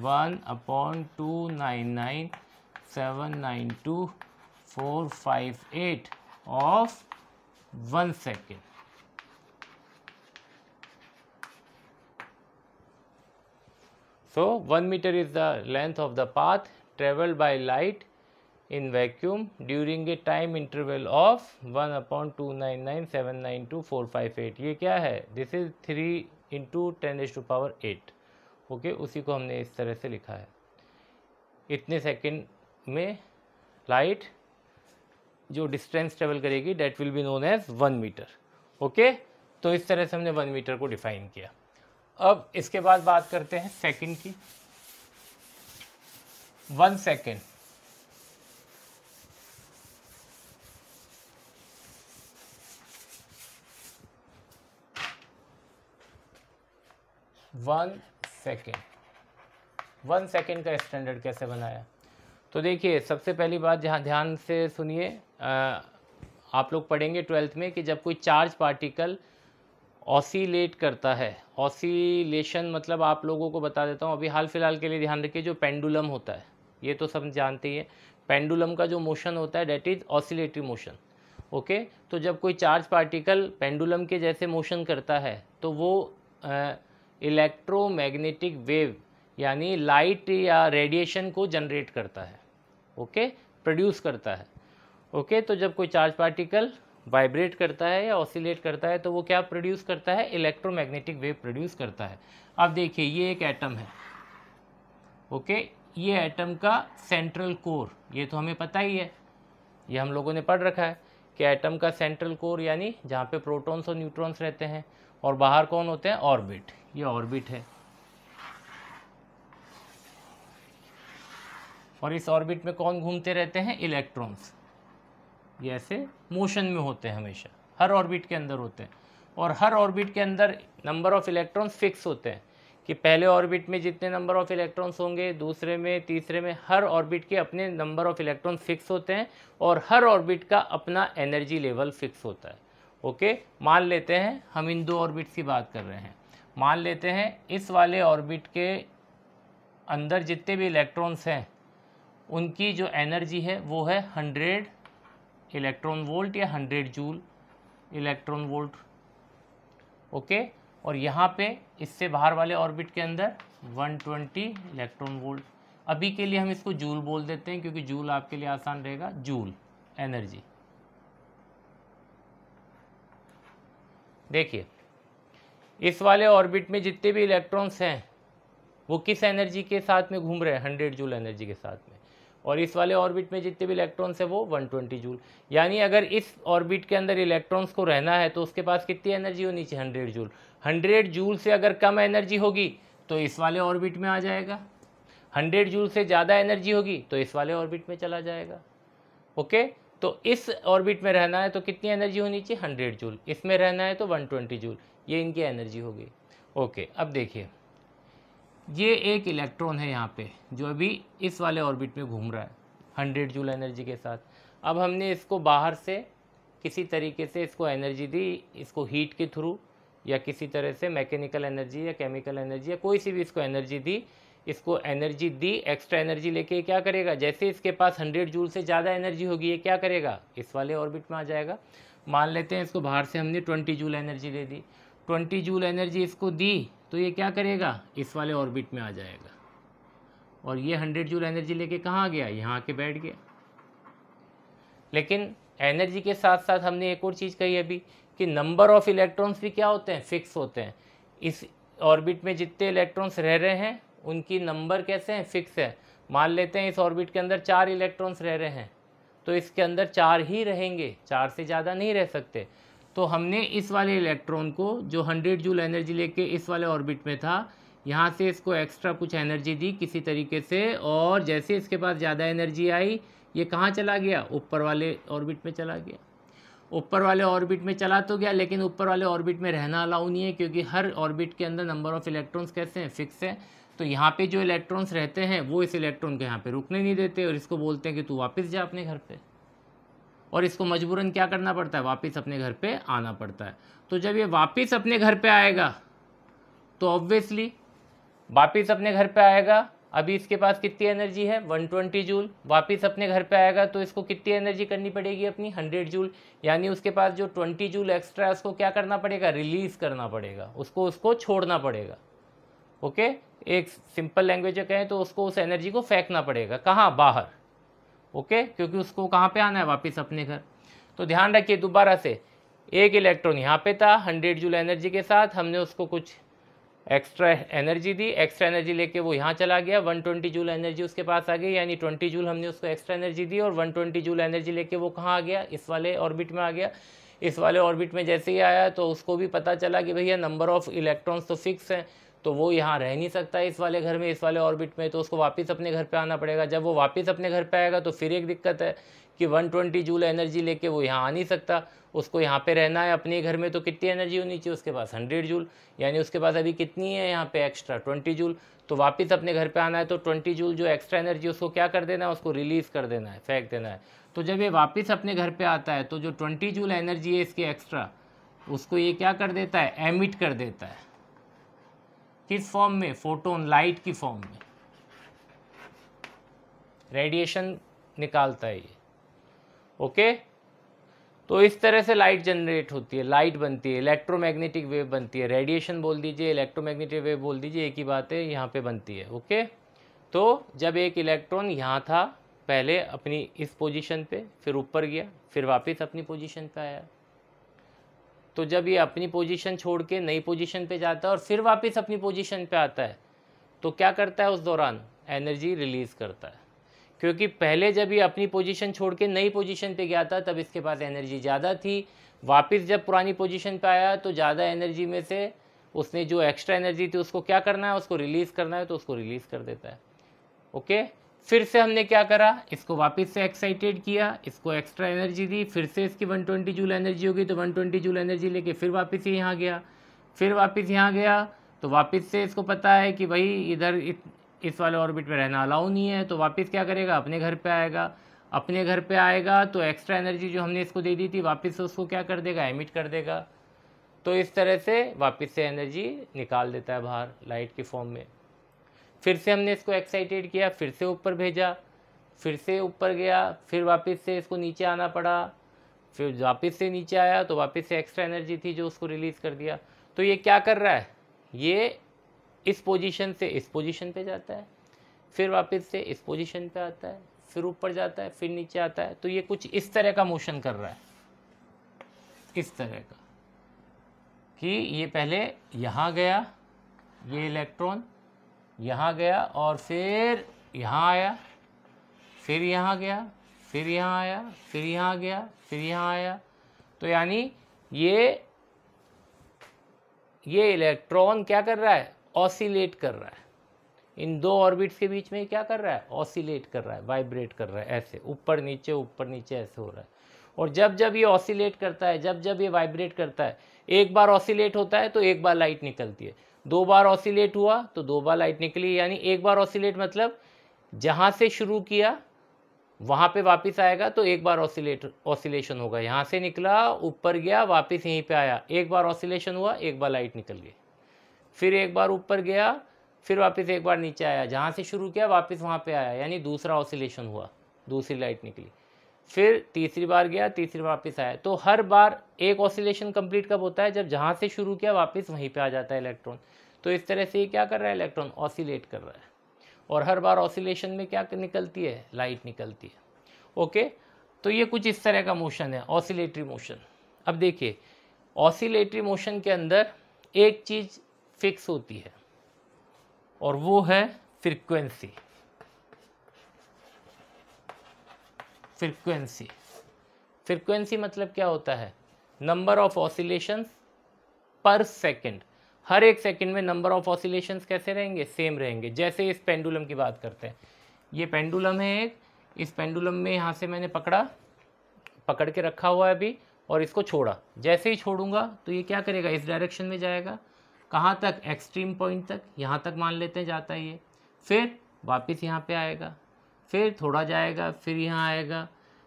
1/299,792,458 of 1 second. So 1 meter is the length of the path traveled by light in vacuum during a time interval of 1/299,792,458. ये क्या है? This is 3 × 10⁸8. Okay, उसी को हमने इस तरह से लिखा है। इतने सेकंड में लाइट जो डिस्टेंस ट्रेवल करेगी that will be known as 1 metre. Okay, तो इस तरह से हमने 1 मीटर को डिफाइन किया। अब इसके बाद बात करते हैं सेकंड की। 1 सेकंड 1 सेकेंड का स्टैंडर्ड कैसे बनाया? तो देखिए, सबसे पहली बात जहाँ ध्यान से सुनिए, आप लोग पढ़ेंगे 12th में कि जब कोई चार्ज पार्टिकल ऑसिलेट करता है, ऑसिलेशन मतलब आप लोगों को बता देता हूँ अभी हाल फिलहाल के लिए ध्यान रखिए, जो पेंडुलम होता है ये तो सब जानते ही हैं, पेंडुलम का जो मोशन होता है that is oscillatory motion. Okay, तो जब कोई चार्ज पार्टिकल पेंडुलम के जैसे मोशन करता है तो वो इलेक्ट्रोमैग्नेटिक वेव यानी लाइट या रेडिएशन को जनरेट करता है। ओके, प्रोड्यूस करता है। ओके, तो जब कोई चार्ज पार्टिकल वाइब्रेट करता है या ऑसिलेट करता है तो वो क्या प्रोड्यूस करता है? इलेक्ट्रोमैग्नेटिक वेव प्रोड्यूस करता है। अब देखिए, ये एक एटम है। ओके, ये एटम का सेंट्रल कोर, ये तो हमें पता ही है, ये हम लोगों ने पढ़ रखा है कि एटम का सेंट्रल कोर यानी जहाँ पे प्रोटॉन्स और न्यूट्रॉन्स रहते हैं और बाहर कौन होते हैं? ऑर्बिट। ये ऑर्बिट है और इस ऑर्बिट में कौन घूमते रहते हैं? इलेक्ट्रॉन्स। ये ऐसे मोशन में होते हैं, हमेशा हर ऑर्बिट के अंदर होते हैं। और हर ऑर्बिट के अंदर नंबर ऑफ इलेक्ट्रॉन्स फिक्स होते हैं कि पहले ऑर्बिट में जितने नंबर ऑफ इलेक्ट्रॉन्स होंगे, दूसरे में, तीसरे में, हर ऑर्बिट के अपने नंबर ऑफ इलेक्ट्रॉन फिक्स होते हैं और हर ऑर्बिट का अपना एनर्जी लेवल फिक्स होता है। ओके, मान लेते हैं हम इन 2 ऑर्बिट्स की बात कर रहे हैं। मान लेते हैं इस वाले ऑर्बिट के अंदर जितने भी इलेक्ट्रॉन्स हैं उनकी जो एनर्जी है वो है 100 इलेक्ट्रॉन वोल्ट या 100 जूल इलेक्ट्रॉन वोल्ट। ओके, और यहाँ पे इससे बाहर वाले ऑर्बिट के अंदर 120 इलेक्ट्रॉन वोल्ट। अभी के लिए हम इसको जूल बोल देते हैं क्योंकि जूल आपके लिए आसान रहेगा। Joule energy. देखिए, इस वाले ऑर्बिट में जितने भी इलेक्ट्रॉन्स हैं वो किस एनर्जी के साथ में घूम रहे हैं? 100 जूल एनर्जी के साथ में। और इस वाले ऑर्बिट में जितने भी इलेक्ट्रॉन्स हैं वो 120 जूल। यानी अगर इस ऑर्बिट के अंदर इलेक्ट्रॉन्स को रहना है तो उसके पास कितनी एनर्जी होनी चाहिए? 100 जूल। 100 जूल से अगर कम एनर्जी होगी तो इस वाले ऑर्बिट में आ जाएगा, 100 जूल से ज़्यादा एनर्जी होगी तो इस वाले ऑर्बिट में चला जाएगा। ओके, तो इस ऑर्बिट में रहना है तो कितनी एनर्जी होनी चाहिए? 100 जूल। इसमें रहना है तो 120 जूल। ये इनकी एनर्जी होगी। ओके, अब देखिए, ये एक इलेक्ट्रॉन है यहाँ पे जो अभी इस वाले ऑर्बिट में घूम रहा है 100 जूल एनर्जी के साथ। अब हमने इसको बाहर से किसी तरीके से इसको एनर्जी दी, इसको हीट के थ्रू या किसी तरह से मैकेनिकल एनर्जी या केमिकल एनर्जी या कोई सी भी इसको एनर्जी दी, इसको एनर्जी दी, एक्स्ट्रा एनर्जी लेके ये क्या करेगा? जैसे इसके पास 100 जूल से ज़्यादा एनर्जी होगी ये क्या करेगा? इस वाले ऑर्बिट में आ जाएगा। मान लेते हैं इसको बाहर से हमने 20 जूल एनर्जी दे दी, 20 जूल एनर्जी इसको दी तो ये क्या करेगा? इस वाले ऑर्बिट में आ जाएगा। और ये 100 जूल एनर्जी लेके कहाँ गया? यहाँ आके बैठ गया। लेकिन एनर्जी के साथ साथ हमने एक और चीज़ कही अभी कि नंबर ऑफ इलेक्ट्रॉन्स भी क्या होते हैं? फिक्स होते हैं। इस ऑर्बिट में जितने इलेक्ट्रॉन्स रह रहे हैं उनकी नंबर कैसे हैं? फिक्स है। मान लेते हैं इस ऑर्बिट के अंदर 4 इलेक्ट्रॉन्स रह रहे हैं तो इसके अंदर 4 ही रहेंगे, 4 से ज़्यादा नहीं रह सकते। तो हमने इस वाले इलेक्ट्रॉन को जो 100 जूल एनर्जी लेके इस वाले ऑर्बिट में था, यहाँ से इसको एक्स्ट्रा कुछ एनर्जी दी किसी तरीके से, और जैसे इसके पास ज़्यादा एनर्जी आई ये कहाँ चला गया, ऊपर वाले ऑर्बिट में चला गया। ऊपर वाले ऑर्बिट में चला तो गया, लेकिन ऊपर वाले ऑर्बिट में रहना अलाउ नहीं है, क्योंकि हर ऑर्बिट के अंदर नंबर ऑफ इलेक्ट्रॉन्स कैसे हैं, फिक्स है। तो यहाँ पे जो इलेक्ट्रॉन्स रहते हैं वो इस इलेक्ट्रॉन को यहाँ पे रुकने नहीं देते, और इसको बोलते हैं कि तू वापस जा अपने घर पे, और इसको मजबूरन क्या करना पड़ता है, वापस अपने घर पे आना पड़ता है। तो जब ये वापस अपने घर पे आएगा तो ऑब्वियसली वापस अपने घर पे आएगा, अभी इसके पास कितनी एनर्जी है, 120 जूल। वापस अपने घर पे आएगा तो इसको कितनी एनर्जी करनी पड़ेगी अपनी, 100 जूल। यानी उसके पास जो 20 जूल एक्स्ट्रा है उसको क्या करना पड़ेगा, रिलीज करना पड़ेगा, उसको छोड़ना पड़ेगा। ओके, एक सिंपल लैंग्वेज में कहें तो उसको उस एनर्जी को फेंकना पड़ेगा, कहाँ, बाहर। ओके, क्योंकि उसको कहाँ पे आना है, वापस अपने घर। तो ध्यान रखिए दोबारा से, एक इलेक्ट्रॉन यहाँ पे था 100 जूल एनर्जी के साथ, हमने उसको कुछ एक्स्ट्रा एनर्जी दी, एक्स्ट्रा एनर्जी लेके वो यहाँ चला गया, 120 जूल एनर्जी उसके पास आ गई, यानी 20 जूल हमने उसको एक्स्ट्रा एनर्जी दी, और 120 जूल एनर्जी लेके वो कहाँ आ गया, इस वाले ऑर्बिट में आ गया। इस वाले ऑर्बिट में जैसे ही आया तो उसको भी पता चला कि भैया नंबर ऑफ इलेक्ट्रॉन्स तो फिक्स हैं, तो वो यहाँ रह नहीं सकता इस वाले घर में, इस वाले ऑर्बिट में, तो उसको वापस अपने घर पे आना पड़ेगा। जब वो वापस अपने घर पे आएगा तो फिर एक दिक्कत है कि 120 जूल एनर्जी लेके वो यहाँ आ नहीं सकता, उसको यहाँ पे रहना है अपने घर में, तो कितनी एनर्जी होनी चाहिए उसके पास, 100 जूल। यानी उसके पास अभी कितनी है यहाँ पे एक्स्ट्रा, 20 जूल। तो वापस अपने घर पे आना है तो 20 जूल जो एक्स्ट्रा एनर्जी उसको क्या कर देना है, उसको रिलीज़ कर देना है, फेंक देना है। तो जब ये वापस अपने घर पे आता है तो जो 20 जूल एनर्जी है इसकी एक्स्ट्रा, उसको ये क्या कर देता है, एमिट कर देता है। किस फॉर्म में, फोटोन, लाइट की फॉर्म में रेडिएशन निकालता है ये। ओके, तो इस तरह से लाइट जनरेट होती है, लाइट बनती है, इलेक्ट्रोमैग्नेटिक वेव बनती है। रेडिएशन बोल दीजिए, इलेक्ट्रोमैग्नेटिक वेव बोल दीजिए, एक ही बात है, यहाँ पे बनती है। ओके, तो जब एक इलेक्ट्रॉन यहाँ था पहले अपनी इस पोजीशन पे, फिर ऊपर गया, फिर वापस अपनी पोजीशन पे आया, तो जब ये अपनी पोजीशन छोड़ के नई पोजीशन पे जाता है और फिर वापस अपनी पोजीशन पे आता है, तो क्या करता है, उस दौरान एनर्जी रिलीज़ करता है। क्योंकि पहले जब ये अपनी पोजीशन छोड़ के नई पोजीशन पे गया था तब इसके पास एनर्जी ज़्यादा थी, वापस जब पुरानी पोजीशन पे आया तो ज़्यादा एनर्जी में से उसने जो एक्स्ट्रा एनर्जी थी उसको क्या करना है, उसको रिलीज़ करना है, तो उसको रिलीज़ कर देता है। ओके, फिर से हमने क्या करा, इसको वापस से एक्साइटेड किया, इसको एक्स्ट्रा एनर्जी दी, फिर से इसकी 120 जूल एनर्जी होगी, तो 120 जूल एनर्जी लेके फिर वापस ही यहाँ गया, फिर वापस यहाँ गया, तो वापस से इसको पता है कि भाई इधर इस वाले ऑर्बिट में रहना अलाउ नहीं है, तो वापस क्या करेगा, अपने घर पे आएगा। अपने घर पे आएगा तो एक्स्ट्रा एनर्जी जो हमने इसको दे दी थी वापस से उसको क्या कर देगा, एमिट कर देगा। तो इस तरह से वापस से एनर्जी निकाल देता है बाहर लाइट की फॉर्म में। फिर से हमने इसको एक्साइटेड किया, फिर से ऊपर भेजा, फिर से ऊपर गया, फिर वापस से इसको नीचे आना पड़ा, फिर वापस से नीचे आया तो वापस से एक्स्ट्रा एनर्जी थी जो उसको रिलीज़ कर दिया। तो ये क्या कर रहा है, ये इस पोजीशन से इस पोजीशन पे जाता है, फिर वापस से इस पोजीशन पे आता है, फिर ऊपर जाता है, फिर नीचे आता है। तो ये कुछ इस तरह का मोशन कर रहा है, इस तरह का कि ये पहले यहाँ गया, ये इलेक्ट्रॉन यहाँ गया और फिर यहाँ आया, फिर यहाँ गया, फिर यहाँ आया, फिर यहाँ गया, फिर यहाँ आया। तो यानी ये इलेक्ट्रॉन क्या कर रहा है, ऑसिलेट कर रहा है। इन दो ऑर्बिट्स के बीच में क्या कर रहा है, ऑसिलेट कर रहा है, वाइब्रेट कर रहा है, ऐसे ऊपर नीचे ऐसे हो रहा है। और जब जब ये ऑसिलेट करता है, जब जब ये वाइब्रेट करता है, एक बार ऑसिलेट होता है तो एक बार लाइट निकलती है, दो बार ऑसिलेट हुआ तो दो बार लाइट निकली। यानी एक बार ऑसिलेट मतलब जहाँ से शुरू किया वहाँ पे वापस आएगा तो एक बार ऑसिलेशन होगा, यहाँ से निकला ऊपर गया वापस यहीं पे आया, एक बार ऑसिलेशन हुआ, एक बार लाइट निकल गई। फिर एक बार ऊपर गया, फिर वापस एक बार नीचे आया, जहाँ से शुरू किया वापस वहाँ पे आया, यानी दूसरा ऑसिलेशन हुआ, दूसरी लाइट निकली। फिर तीसरी बार गया, तीसरी बार वापस आया। तो हर बार एक ऑसिलेशन कंप्लीट कब होता है, जब जहाँ से शुरू किया वापस वहीं पे आ जाता है इलेक्ट्रॉन। तो इस तरह से ये क्या कर रहा है, इलेक्ट्रॉन ऑसिलेट कर रहा है, और हर बार ऑसिलेशन में क्या निकलती है, लाइट निकलती है। ओके, तो ये कुछ इस तरह का मोशन है, ऑसिलेटरी मोशन। अब देखिए, ऑसिलेटरी मोशन के अंदर एक चीज़ फिक्स होती है और वो है फ्रीक्वेंसी। फ्रीक्वेंसी मतलब क्या होता है, नंबर ऑफ ऑसिलेशंस पर सेकंड। हर एक सेकंड में नंबर ऑफ ऑसिलेशंस कैसे रहेंगे, सेम रहेंगे। जैसे इस पेंडुलम की बात करते हैं, ये पेंडुलम है एक, इस पेंडुलम में यहाँ से मैंने पकड़ के रखा हुआ है अभी, और इसको छोड़ा। जैसे ही छोड़ूंगा तो ये क्या करेगा, इस डायरेक्शन में जाएगा। कहाँ तक, एक्सट्रीम पॉइंट तक, यहाँ तक मान लेते हैं जाता है ये। फिर वापस यहाँ पे आएगा, फिर थोड़ा जाएगा, फिर यहाँ आएगा।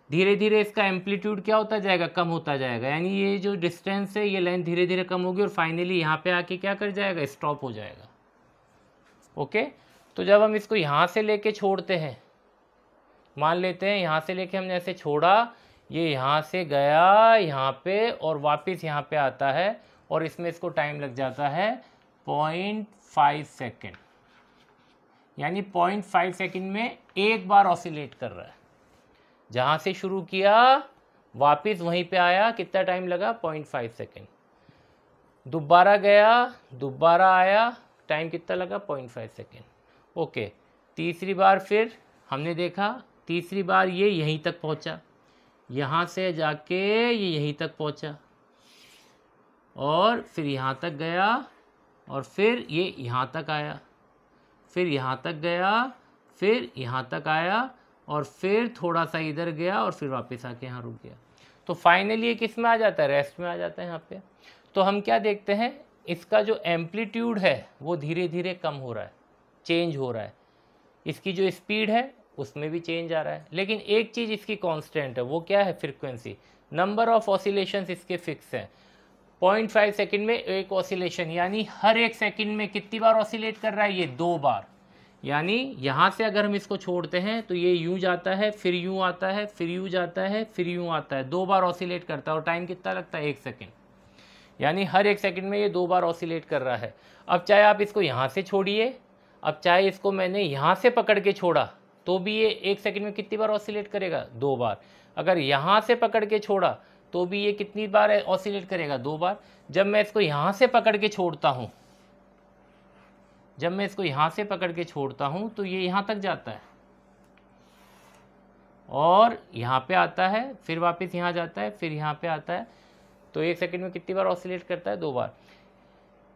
धीरे धीरे इसका एम्पलीट्यूड क्या होता जाएगा, कम होता जाएगा। यानी ये जो डिस्टेंस है, ये लेंथ धीरे धीरे कम होगी और फाइनली यहाँ पे आके क्या कर जाएगा, स्टॉप हो जाएगा। ओके, तो जब हम इसको यहाँ से लेके छोड़ते हैं, मान लेते हैं यहाँ से लेके हमने ऐसे छोड़ा, ये यहाँ से गया यहाँ पे और वापस यहाँ पे आता है, और इसमें इसको टाइम लग जाता है 0.5 सेकेंड। यानी 0.5 सेकेंड में एक बार ऑसिलेट कर रहा है। जहाँ से शुरू किया वापस वहीं पे आया, कितना टाइम लगा, 0.5 सेकेंड। दोबारा गया, दोबारा आया, टाइम कितना लगा, 0.5 सेकेंड। ओके, तीसरी बार फिर हमने देखा, तीसरी बार ये यहीं तक पहुँचा, यहाँ से जाके ये यहीं तक पहुँचा, और फिर यहाँ तक गया, और फिर ये यहाँ तक आया, फिर यहाँ तक गया, फिर यहाँ तक आया, और फिर थोड़ा सा इधर गया, और फिर वापस आके यहाँ रुक गया। तो फाइनली ये किस में आ जाता है, रेस्ट में आ जाता है यहाँ पे। तो हम क्या देखते हैं, इसका जो एम्पलीट्यूड है वो धीरे धीरे कम हो रहा है, चेंज हो रहा है। इसकी जो स्पीड है उसमें भी चेंज आ रहा है, लेकिन एक चीज़ इसकी कांस्टेंट है, वो क्या है, फ्रीक्वेंसी। नंबर ऑफ ऑसिलेशंस इसके फिक्स हैं। 0.5 सेकंड में एक ऑसिलेशन, यानी हर एक सेकंड में कितनी बार ऑसिलेट कर रहा है, ये 2 बार। यानी यहाँ से अगर हम इसको छोड़ते हैं तो ये यूँ जाता है, फिर यूँ आता है, फिर यूँ जाता है, फिर यूँ आता है, 2 बार ऑसिलेट करता है। और टाइम कितना लगता है, 1 सेकेंड। यानी हर एक सेकंड में ये 2 बार ऑसिलेट कर रहा है। अब चाहे आप इसको यहाँ से छोड़िए, अब चाहे इसको मैंने यहाँ से पकड़ के छोड़ा, तो भी ये 1 सेकंड में कितनी बार ऑसिलेट करेगा, 2 बार। अगर यहाँ से पकड़ के छोड़ा तो भी ये कितनी बार ऑसिलेट करेगा, 2 बार। जब मैं इसको यहाँ से पकड़ के छोड़ता हूँ, जब मैं इसको यहाँ से पकड़ के छोड़ता हूँ तो ये यहाँ तक जाता है और यहाँ पे आता है, फिर वापस यहाँ जाता है, फिर यहाँ पे आता है। तो 1 सेकंड में कितनी बार ऑसिलेट करता है, 2 बार।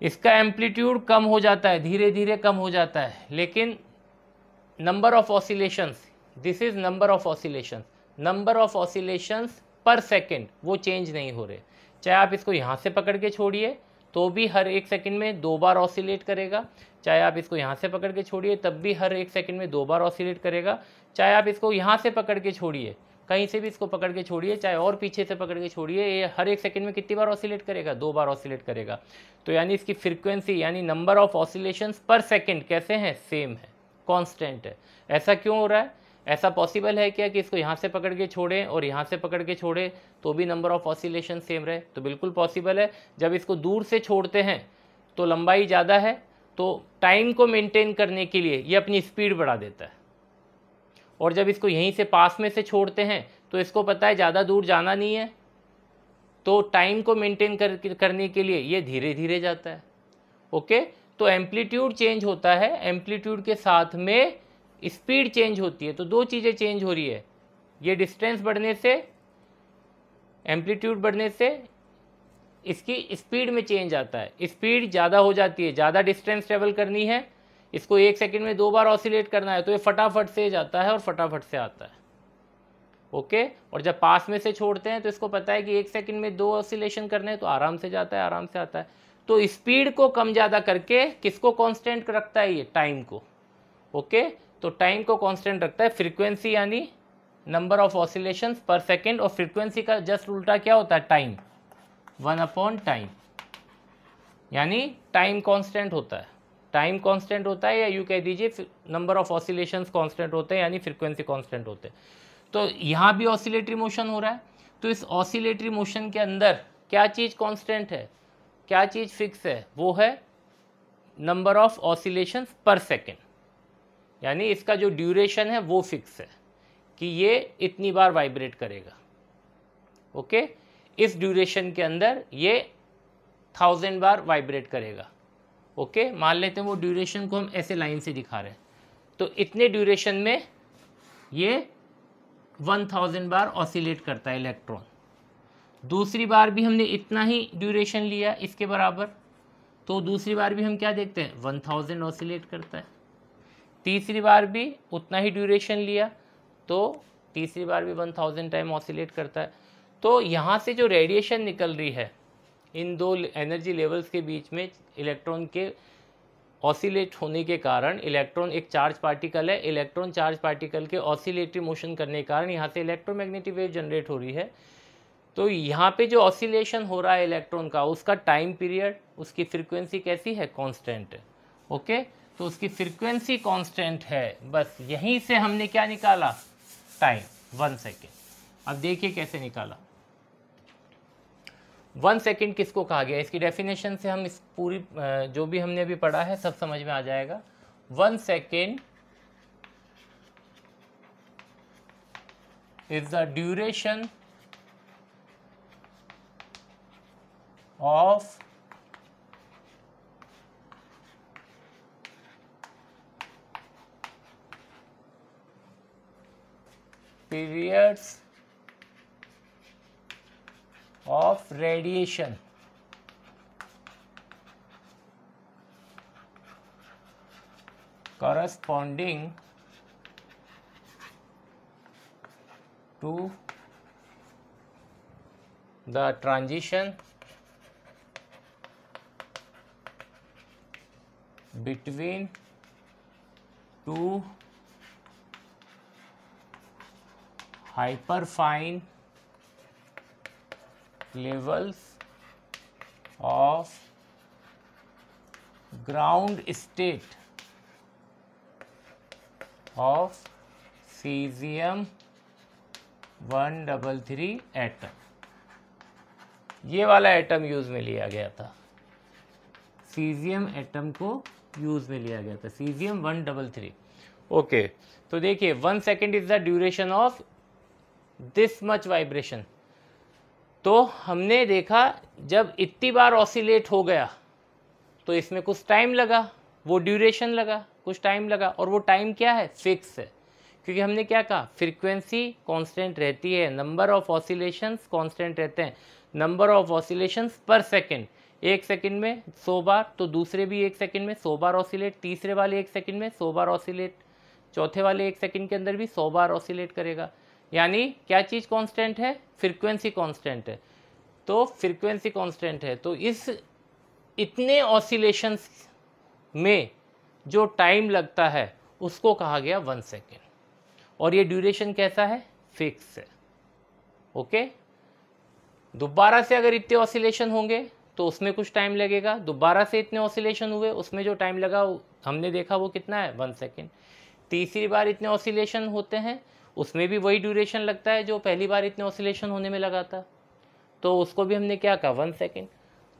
इसका एम्पलीट्यूड कम हो जाता है, धीरे धीरे कम हो जाता है, लेकिन number of oscillations, this is number of oscillations, number of oscillations पर सेकेंड वो चेंज नहीं हो रहे। चाहे आप इसको यहाँ से पकड़ के छोड़िए तो भी हर 1 सेकंड में 2 बार ऑसिलेट करेगा, चाहे आप इसको यहाँ से पकड़ के छोड़िए तब भी हर 1 सेकंड में 2 बार ऑसिलेट करेगा, चाहे आप इसको यहाँ से पकड़ के छोड़िए, कहीं से भी इसको पकड़ के छोड़िए, चाहे और पीछे से पकड़ के छोड़िए, ये हर 1 सेकंड में कितनी बार ऑसिलेट करेगा, 2 बार ऑसिलेट करेगा। तो यानी इसकी फ्रीक्वेंसी यानी नंबर ऑफ ऑसिलेशंस पर सेकंड कैसे हैं, सेम है, कांस्टेंट है। ऐसा क्यों हो रहा है, ऐसा पॉसिबल है क्या कि इसको यहाँ से पकड़ के छोड़ें और यहाँ से पकड़ के छोड़ें तो भी नंबर ऑफ ऑसिलेशन सेम रहे? तो बिल्कुल पॉसिबल है। जब इसको दूर से छोड़ते हैं तो लंबाई ज़्यादा है, तो टाइम को मेंटेन करने के लिए ये अपनी स्पीड बढ़ा देता है, और जब इसको यहीं से पास में से छोड़ते हैं तो इसको पता है ज़्यादा दूर जाना नहीं है, तो टाइम को मेंटेन करने के लिए ये धीरे धीरे जाता है। ओके, तो एम्पलीट्यूड चेंज होता है, एम्पलीट्यूड के साथ में स्पीड चेंज होती है। तो 2 चीज़ें चेंज हो रही है, ये डिस्टेंस बढ़ने से, एम्पलीट्यूड बढ़ने से इसकी स्पीड में चेंज आता है। स्पीड ज़्यादा हो जाती है, ज़्यादा डिस्टेंस ट्रेवल करनी है, इसको 1 सेकंड में 2 बार ऑसिलेट करना है, तो ये फटाफट से जाता है और फटाफट से आता है। ओके, और जब पास में से छोड़ते हैं तो इसको पता है कि 1 सेकंड में 2 ऑसिलेशन करने हैं, तो आराम से जाता है, आराम से आता है। तो स्पीड को कम ज़्यादा करके किसको कांस्टेंट रखता है, ये टाइम को। ओके, तो टाइम को कांस्टेंट रखता है। फ्रीक्वेंसी यानी नंबर ऑफ ऑसिलेशंस पर सेकंड, और फ्रीक्वेंसी का जस्ट उल्टा क्या होता है, टाइम, 1/टाइम। यानी टाइम कांस्टेंट होता है, टाइम कांस्टेंट होता है, या यूँ कह दीजिए नंबर ऑफ ऑसिलेशंस कांस्टेंट होते हैं, यानी फ्रीक्वेंसी कांस्टेंट होते हैं। तो यहाँ भी ऑसिलेटरी मोशन हो रहा है, तो इस ऑसिलेटरी मोशन के अंदर क्या चीज़ कांस्टेंट है, क्या चीज़ फिक्स है, वो है नंबर ऑफ ऑसिलेशंस पर सेकेंड। यानी इसका जो ड्यूरेशन है वो फिक्स है कि ये इतनी बार वाइब्रेट करेगा। ओके, इस ड्यूरेशन के अंदर ये 1000 बार वाइब्रेट करेगा। ओके, मान लेते हैं वो ड्यूरेशन को हम ऐसे लाइन से दिखा रहे हैं, तो इतने ड्यूरेशन में ये 1000 बार ऑसिलेट करता है इलेक्ट्रॉन। दूसरी बार भी हमने इतना ही ड्यूरेशन लिया इसके बराबर, तो दूसरी बार भी हम क्या देखते हैं, 1000 ऑसिलेट करता है। तीसरी बार भी उतना ही ड्यूरेशन लिया तो तीसरी बार भी 1000 टाइम ऑसिलेट करता है। तो यहाँ से जो रेडिएशन निकल रही है इन दो एनर्जी लेवल्स के बीच में, इलेक्ट्रॉन के ऑसिलेट होने के कारण, इलेक्ट्रॉन एक चार्ज पार्टिकल है, इलेक्ट्रॉन चार्ज पार्टिकल के ऑसिलेटरी मोशन करने के कारण यहाँ से इलेक्ट्रोमैग्नेटिक वेव जनरेट हो रही है। तो यहाँ पे जो ऑसिलेशन हो रहा है इलेक्ट्रॉन का, उसका टाइम पीरियड, उसकी फ्रीक्वेंसी कैसी है, कांस्टेंट है। ओके, तो उसकी फ्रीक्वेंसी कांस्टेंट है। बस यहीं से हमने क्या निकाला, टाइम, 1 सेकेंड। अब देखिए कैसे निकाला। 1 सेकेंड किसको कहा गया, इसकी डेफिनेशन से हम इस पूरी जो भी हमने अभी पढ़ा है सब समझ में आ जाएगा। 1 second is the duration of periods of radiation corresponding to the transition between two hyperfine levels of ground state of cesium 133 atom. ये वाला एटम यूज में लिया गया था, सीजियम एटम को यूज में लिया गया था, सीजियम 133। ओके, तो देखिए 1 second is the duration of this much vibration. तो हमने देखा जब इतनी बार ऑसिलेट हो गया तो इसमें कुछ टाइम लगा, वो ड्यूरेशन लगा, कुछ टाइम लगा, और वो टाइम क्या है, फिक्स है, क्योंकि हमने क्या कहा, फ्रीक्वेंसी कांस्टेंट रहती है, नंबर ऑफ ऑसिलेशंस कांस्टेंट रहते हैं, नंबर ऑफ ऑसिलेशंस पर सेकेंड। 1 सेकेंड में 100 बार, तो दूसरे भी 1 सेकेंड में 100 बार ऑसिलेट, तीसरे वाले 1 सेकेंड में 100 बार ऑसिलेट, चौथे वाले 1 सेकेंड के अंदर भी 100 बार ऑसिलेट करेगा। यानी क्या चीज़ कांस्टेंट है, फ्रीक्वेंसी कांस्टेंट है। तो फ्रीक्वेंसी कांस्टेंट है, तो इस इतने ऑसिलेशंस में जो टाइम लगता है उसको कहा गया 1 सेकेंड, और ये ड्यूरेशन कैसा है, फिक्स है। ओके, दोबारा से अगर इतने ऑसिलेशन होंगे तो उसमें कुछ टाइम लगेगा, दोबारा से इतने ऑसिलेशन हुए उसमें जो टाइम लगा हमने देखा वो कितना है, 1 सेकेंड। तीसरी बार इतने ऑसिलेशन होते हैं उसमें भी वही ड्यूरेशन लगता है जो पहली बार इतने ऑसिलेशन होने में लगा था, तो उसको भी हमने क्या कहा, 1 सेकेंड।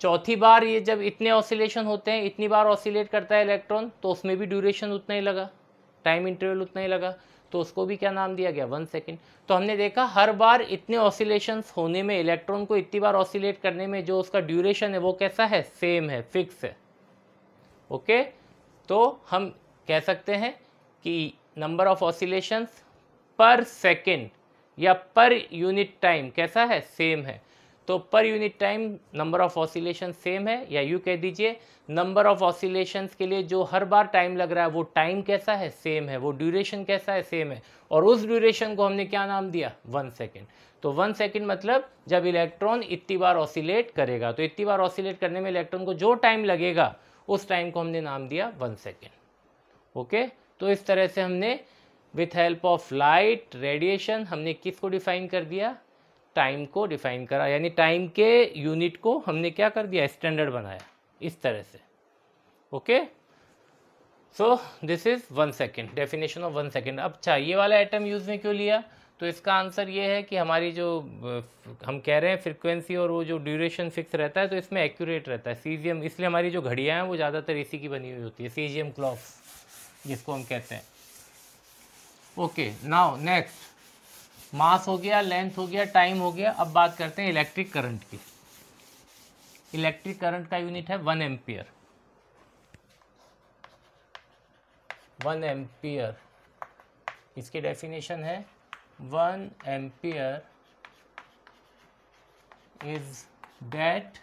चौथी बार ये जब इतने ऑसिलेशन होते हैं, इतनी बार ऑसिलेट करता है इलेक्ट्रॉन, तो उसमें भी ड्यूरेशन उतना ही लगा, टाइम इंटरवल उतना ही लगा, तो उसको भी क्या नाम दिया गया, 1 सेकेंड। तो हमने देखा हर बार इतने ऑसिलेशंस होने में, इलेक्ट्रॉन को इतनी बार ऑसिलेट करने में जो उसका ड्यूरेशन है वो कैसा है, सेम है, फिक्स है। ओके, तो हम कह सकते हैं कि नंबर ऑफ ऑसिलेशंस पर सेकेंड या पर यूनिट टाइम कैसा है, सेम है। तो per unit time number of oscillation same है, या यूँ कह दीजिए नंबर ऑफ ऑसिलेशंस के लिए जो हर बार टाइम लग रहा है वो टाइम कैसा है, सेम है, वो ड्यूरेशन कैसा है, सेम है, और उस ड्यूरेशन को हमने क्या नाम दिया, 1 सेकेंड। तो 1 सेकेंड मतलब जब इलेक्ट्रॉन इतनी बार ऑसिलेट करेगा, तो इतनी बार ऑसिलेट करने में इलेक्ट्रॉन को जो टाइम लगेगा उस टाइम को हमने नाम दिया 1 सेकेंड। ओके, तो इस तरह से हमने with help of light radiation हमने किसको डिफाइन कर दिया, टाइम को डिफाइन करा, यानी टाइम के यूनिट को हमने क्या कर दिया, स्टैंडर्ड बनाया इस तरह से। Okay, so this is 1 second, definition of 1 second. अब चाहिए वाला एटम यूज में क्यों लिया, तो इसका आंसर ये है कि हमारी जो हम कह रहे हैं फ्रीक्वेंसी और वो जो ड्यूरेशन फिक्स रहता है तो इसमें एक्यूरेट रहता है सीजियम, इसलिए हमारी जो घड़ियाँ हैं वो ज़्यादातर इसी की बनी हुई होती है, सीजियम क्लॉक जिसको हम कहते हैं। ओके, नाउ नेक्स्ट, मास हो गया, लेंथ हो गया, टाइम हो गया। अब बात करते हैं इलेक्ट्रिक करंट की। इलेक्ट्रिक करंट का यूनिट है 1 एम्पियर। 1 एम्पियर, इसकी डेफिनेशन है 1 ampere is that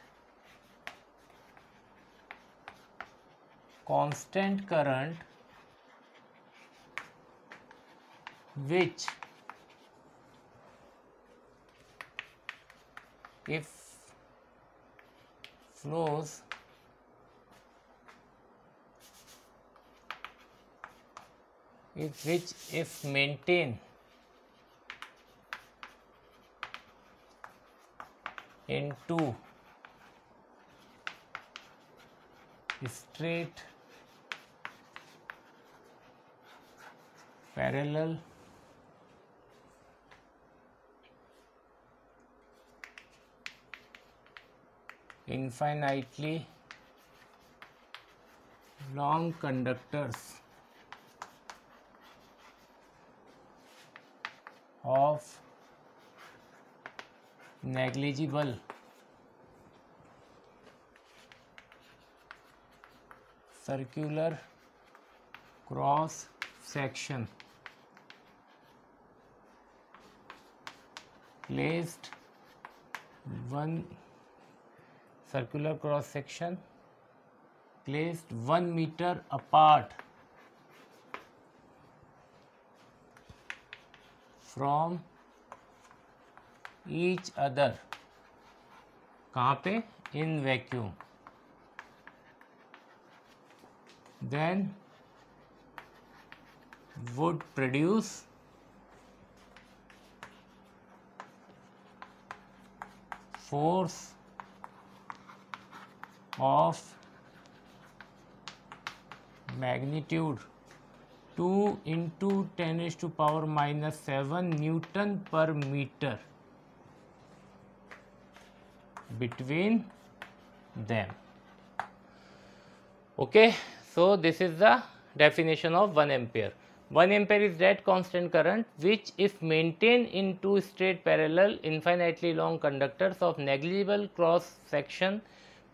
constant current which if flows if maintain into straight parallel infinitely long conductors of negligible circular cross section placed one circular cross section placed 1 meter apart from each other. कहाँ पे? In vacuum. Then would produce force of magnitude 2 into 10 raised to power minus 7 Newton per meter between them. Okay, so this is the definition of 1 ampere. 1 ampere is that constant current which, if maintained in two straight parallel infinitely long conductors of negligible cross section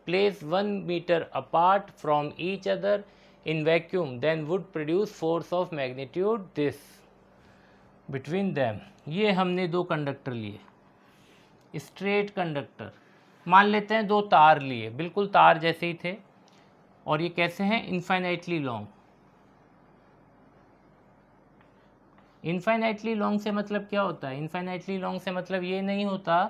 placed 1 meter apart from each other in vacuum, then would produce force of magnitude this between them. ये हमने दो conductor लिए, straight conductor, मान लेते हैं दो तार लिए, बिल्कुल तार जैसे ही थे, और ये कैसे हैं? Infinitely long. इनफाइनाइटली लॉन्ग से मतलब क्या होता है? इनफाइनाइटली लॉन्ग से मतलब ये नहीं होता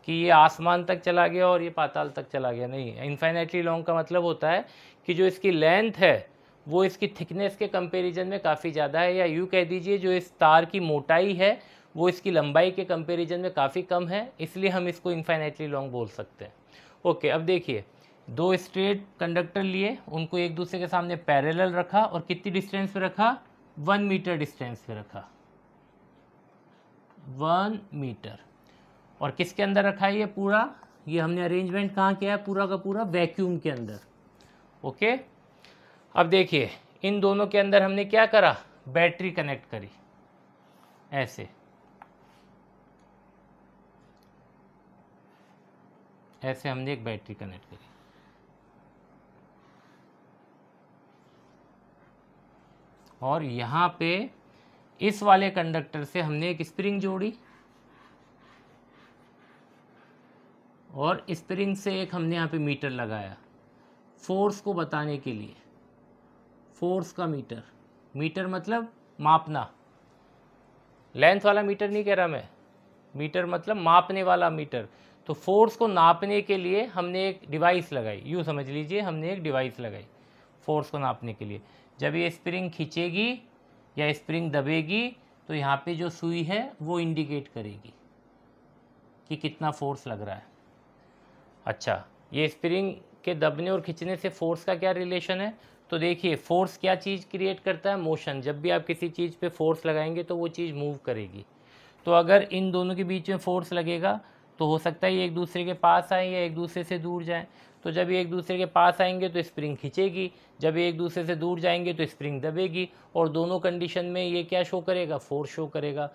कि ये आसमान तक चला गया और ये पाताल तक चला गया, नहीं। इनफाइनाइटली लॉन्ग का मतलब होता है कि जो इसकी लेंथ है वो इसकी थिकनेस के कंपैरिजन में काफ़ी ज़्यादा है, या यूँ कह दीजिए जो इस तार की मोटाई है वो इसकी लंबाई के कंपैरिजन में काफ़ी कम है, इसलिए हम इसको इनफाइनाइटली लॉन्ग बोल सकते हैं। ओके, अब देखिए, दो स्ट्रेट कंडक्टर लिए, उनको एक दूसरे के सामने पैरेलल रखा और कितनी डिस्टेंस पे रखा? 1 मीटर डिस्टेंस पे रखा, 1 मीटर। और किसके अंदर रखा है ये पूरा? ये हमने अरेंजमेंट कहाँ किया है? पूरा का पूरा वैक्यूम के अंदर। ओके, अब देखिए, इन दोनों के अंदर हमने क्या करा? बैटरी कनेक्ट करी, ऐसे ऐसे हमने एक बैटरी कनेक्ट करी, और यहाँ पे इस वाले कंडक्टर से हमने एक स्प्रिंग जोड़ी, और स्प्रिंग से एक हमने यहाँ पे मीटर लगाया फोर्स को बताने के लिए। फोर्स का मीटर, मीटर मतलब मापना, लेंथ वाला मीटर नहीं कह रहा मैं, मीटर मतलब मापने वाला मीटर। तो फोर्स को नापने के लिए हमने एक डिवाइस लगाई, यूँ समझ लीजिए, हमने एक डिवाइस लगाई फोर्स को नापने के लिए। जब ये स्प्रिंग खींचेगी या स्प्रिंग दबेगी तो यहाँ पे जो सुई है वो इंडिकेट करेगी कि कितना फोर्स लग रहा है। अच्छा, ये स्प्रिंग के दबने और खींचने से फोर्स का क्या रिलेशन है? तो देखिए, फोर्स क्या चीज़ क्रिएट करता है? मोशन। जब भी आप किसी चीज़ पे फोर्स लगाएंगे तो वो चीज़ मूव करेगी। तो अगर इन दोनों के बीच में फोर्स लगेगा तो हो सकता है ये एक दूसरे के पास आए या एक दूसरे से दूर जाएं। तो जब ये एक दूसरे के पास आएंगे तो स्प्रिंग खींचेगी, जब ये एक दूसरे से दूर जाएंगे तो स्प्रिंग दबेगी, और दोनों कंडीशन में ये क्या शो करेगा? फोर्स शो करेगा।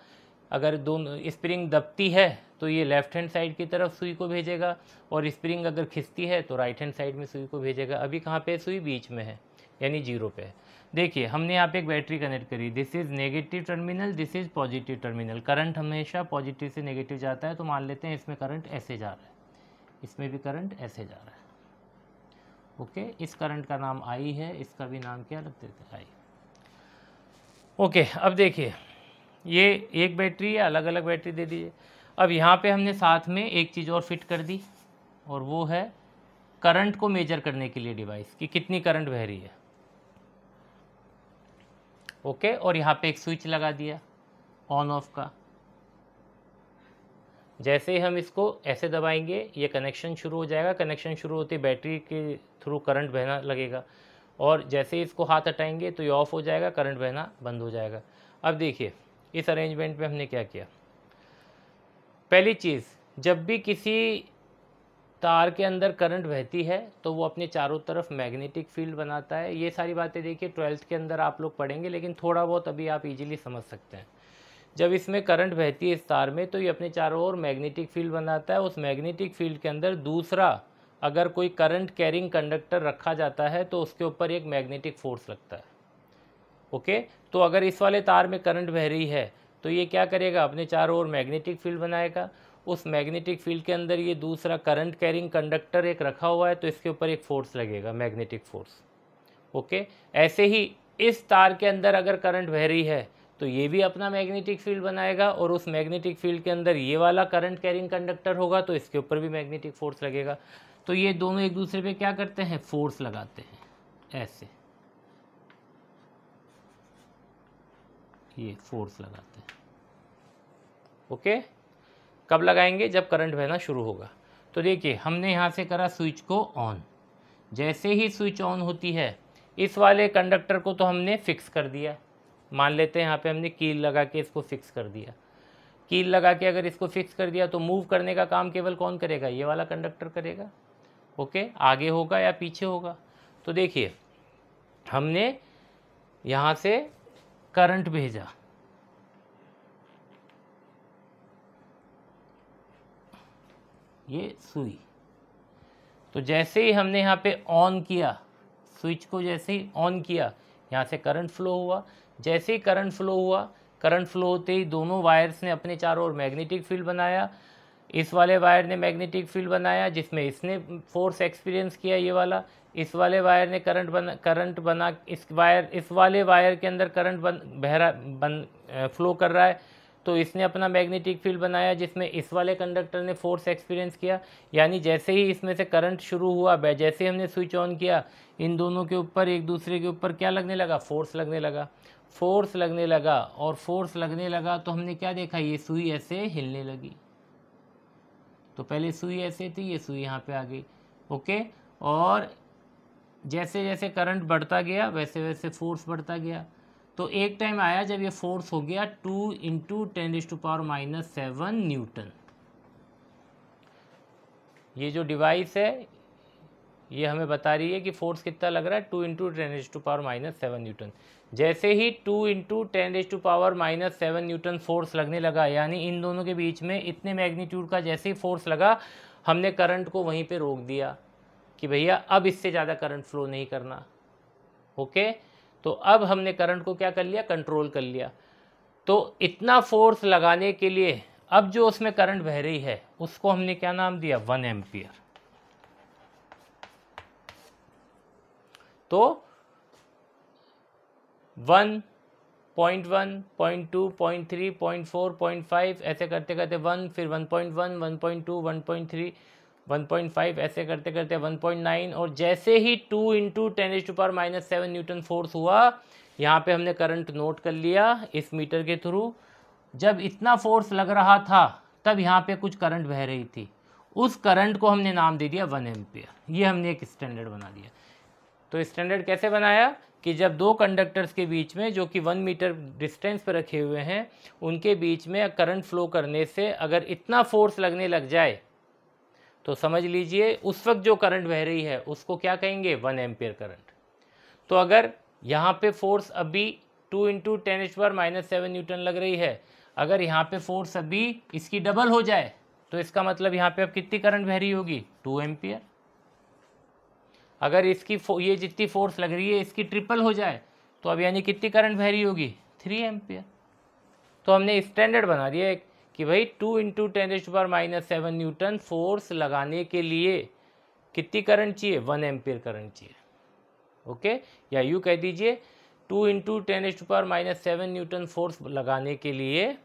अगर दोनों स्प्रिंग दबती है तो ये लेफ्ट हैंड साइड की तरफ सुई को भेजेगा, और स्प्रिंग अगर खिंचती है तो राइट हैंड साइड में सुई को भेजेगा। अभी कहाँ पे सुई? बीच में है, यानी जीरो पे है। देखिए, हमने यहाँ पे एक बैटरी कनेक्ट करी, this is negative terminal, this is positive terminal. Current हमेशा पॉजिटिव से नेगेटिव जाता है, तो मान लेते हैं इसमें करंट ऐसे जा रहा है, इसमें भी करंट ऐसे जा रहा है। ओके, इस करंट का नाम आई है, इसका भी नाम क्या रख देते हैं? आई। ओके, अब देखिए, ये एक बैटरी है, अलग अलग बैटरी दे दीजिए। अब यहाँ पे हमने साथ में एक चीज़ और फिट कर दी, और वो है करंट को मेजर करने के लिए डिवाइस कि कितनी करंट बह रही है। ओके, और यहाँ पे एक स्विच लगा दिया ऑन ऑफ का। जैसे ही हम इसको ऐसे दबाएंगे ये कनेक्शन शुरू हो जाएगा। कनेक्शन शुरू होते बैटरी के थ्रू करंट बहना लगेगा, और जैसे ही इसको हाथ हटाएंगे तो ये ऑफ हो जाएगा, करंट बहना बंद हो जाएगा। अब देखिए इस अरेंजमेंट में हमने क्या किया। पहली चीज़, जब भी किसी तार के अंदर करंट बहती है तो वो अपने चारों तरफ मैग्नेटिक फील्ड बनाता है। ये सारी बातें देखिए 12th के अंदर आप लोग पढ़ेंगे, लेकिन थोड़ा बहुत अभी आप इजीली समझ सकते हैं। जब इसमें करंट बहती है इस तार में तो ये अपने चारों ओर मैग्नेटिक फील्ड बनाता है। उस मैग्नेटिक फील्ड के अंदर दूसरा अगर कोई करंट कैरिंग कंडक्टर रखा जाता है तो उसके ऊपर एक मैग्नेटिक फोर्स लगता है। ओके, तो अगर इस वाले तार में करंट बह रही है तो ये क्या करेगा, अपने चारों ओर मैग्नेटिक फील्ड बनाएगा। उस मैग्नेटिक फील्ड के अंदर ये दूसरा करंट कैरिंग कंडक्टर एक रखा हुआ है तो इसके ऊपर एक फोर्स लगेगा, मैग्नेटिक फोर्स। ओके, ऐसे ही इस तार के अंदर अगर करंट बह रही है तो ये भी अपना मैग्नेटिक फील्ड बनाएगा, और उस मैग्नेटिक फील्ड के अंदर ये वाला करंट कैरिंग कंडक्टर होगा तो इसके ऊपर भी मैग्नेटिक फोर्स लगेगा। तो ये दोनों एक दूसरे पे क्या करते हैं, फोर्स लगाते हैं। ऐसे ये फोर्स लगाते हैं। ओके, कब लगाएंगे, जब करंट बहना शुरू होगा। तो देखिए हमने यहाँ से करा स्विच को ऑन। जैसे ही स्विच ऑन होती है इस वाले कंडक्टर को तो हमने फिक्स कर दिया। मान लेते हैं यहाँ पे हमने कील लगा के इसको फिक्स कर दिया। कील लगा के अगर इसको फिक्स कर दिया तो मूव करने का काम केवल कौन करेगा, ये वाला कंडक्टर करेगा। ओके, आगे होगा या पीछे होगा। तो देखिए हमने यहाँ से करंट भेजा, ये सुई। तो जैसे ही हमने यहाँ पे ऑन किया स्विच को, जैसे ही ऑन किया यहाँ से करंट फ्लो हुआ। जैसे ही करंट फ्लो हुआ, करंट फ्लो होते ही दोनों वायर्स ने अपने चारों ओर मैग्नेटिक फील्ड बनाया। इस वाले वायर ने मैग्नेटिक फील्ड बनाया जिसमें इसने फोर्स एक्सपीरियंस किया, ये वाला। इस वाले वायर ने करंट बना इस वाले वायर के अंदर करंट फ्लो कर रहा है तो इसने अपना मैग्नेटिक फील्ड बनाया जिसमें इस वाले कंडक्टर ने फोर्स एक्सपीरियंस किया। यानी जैसे ही इसमें से करंट शुरू हुआ, जैसे ही हमने स्विच ऑन किया, इन दोनों के ऊपर एक दूसरे के ऊपर क्या लगने लगा, फोर्स लगने लगा। फोर्स लगने लगा और फोर्स लगने लगा तो हमने क्या देखा, ये सुई ऐसे हिलने लगी। तो पहले सुई ऐसे थी, ये सुई यहाँ पे आ गई। ओके, और जैसे जैसे करंट बढ़ता गया वैसे वैसे फोर्स बढ़ता गया। तो एक टाइम आया जब ये फोर्स हो गया 2 × 10⁻⁷ न्यूटन। ये जो डिवाइस है ये हमें बता रही है कि फोर्स कितना लग रहा है, 2 × 10⁻⁷ न्यूटन। जैसे ही 2 × 10⁻⁷ न्यूटन फोर्स लगने लगा, यानी इन दोनों के बीच में इतने मैग्नीट्यूड का जैसे ही फोर्स लगा, हमने करंट को वहीं पे रोक दिया कि भैया अब इससे ज़्यादा करंट फ्लो नहीं करना। ओके, तो अब हमने करंट को क्या कर लिया, कंट्रोल कर लिया। तो इतना फोर्स लगाने के लिए अब जो उसमें करंट बह रही है उसको हमने क्या नाम दिया, 1 एम्पियर। तो 1, 0.1, 0.2, 0.3, 0.4, 0.5 ऐसे करते करते 1, फिर 1.1, 1.2, 1.3, 1.5 ऐसे करते करते 1.9, और जैसे ही 2 × 10⁻⁷ न्यूटन फोर्स हुआ, यहाँ पे हमने करंट नोट कर लिया इस मीटर के थ्रू। जब इतना फोर्स लग रहा था तब यहाँ पे कुछ करंट बह रही थी, उस करंट को हमने नाम दे दिया 1 एम्पियर। ये हमने एक स्टैंडर्ड बना दिया। तो स्टैंडर्ड कैसे बनाया कि जब दो कंडक्टर्स के बीच में जो कि 1 मीटर डिस्टेंस पर रखे हुए हैं उनके बीच में करंट फ्लो करने से अगर इतना फोर्स लगने लग जाए तो समझ लीजिए उस वक्त जो करंट बह रही है उसको क्या कहेंगे, 1 एम्पियर करंट। तो अगर यहाँ पे फोर्स अभी 2 × 10⁻⁷ न्यूटन लग रही है, अगर यहाँ पे फोर्स अभी इसकी डबल हो जाए तो इसका मतलब यहाँ पे अब कितनी करंट बह रही होगी, 2 एम्पियर। अगर इसकी ये जितनी फोर्स लग रही है इसकी ट्रिपल हो जाए तो अब यानी कितनी करंट बह रही होगी, 3 एम्पियर। तो हमने स्टैंडर्ड बना दिया एक कि भाई 2 × 10⁻⁷ न्यूटन फोर्स लगाने के लिए कितनी करंट चाहिए, 1 एम्पियर करंट चाहिए। ओके, या यूँ कह दीजिए 2 × 10⁻⁷ न्यूटन फोर्स लगाने के लिए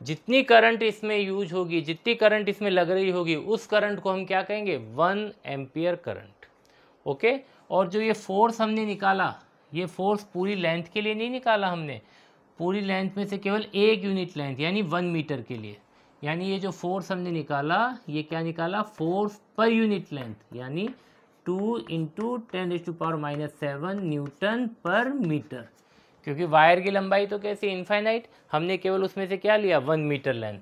जितनी करंट इसमें यूज होगी, जितनी करंट इसमें लग रही होगी, उस करंट को हम क्या कहेंगे, 1 एम्पियर करंट। ओके, और जो ये फोर्स हमने निकाला, ये फोर्स पूरी लेंथ के लिए नहीं निकाला हमने, पूरी लेंथ में से केवल एक यूनिट लेंथ यानी 1 मीटर के लिए। यानी ये जो फोर्स हमने निकाला, ये क्या निकाला, फोर्स पर यूनिट लेंथ, यानी 2 × 10⁻⁻7 न्यूटन पर मीटर। क्योंकि वायर की लंबाई तो कैसी, इनफाइनाइट, हमने केवल उसमें से क्या लिया, 1 मीटर लेंथ।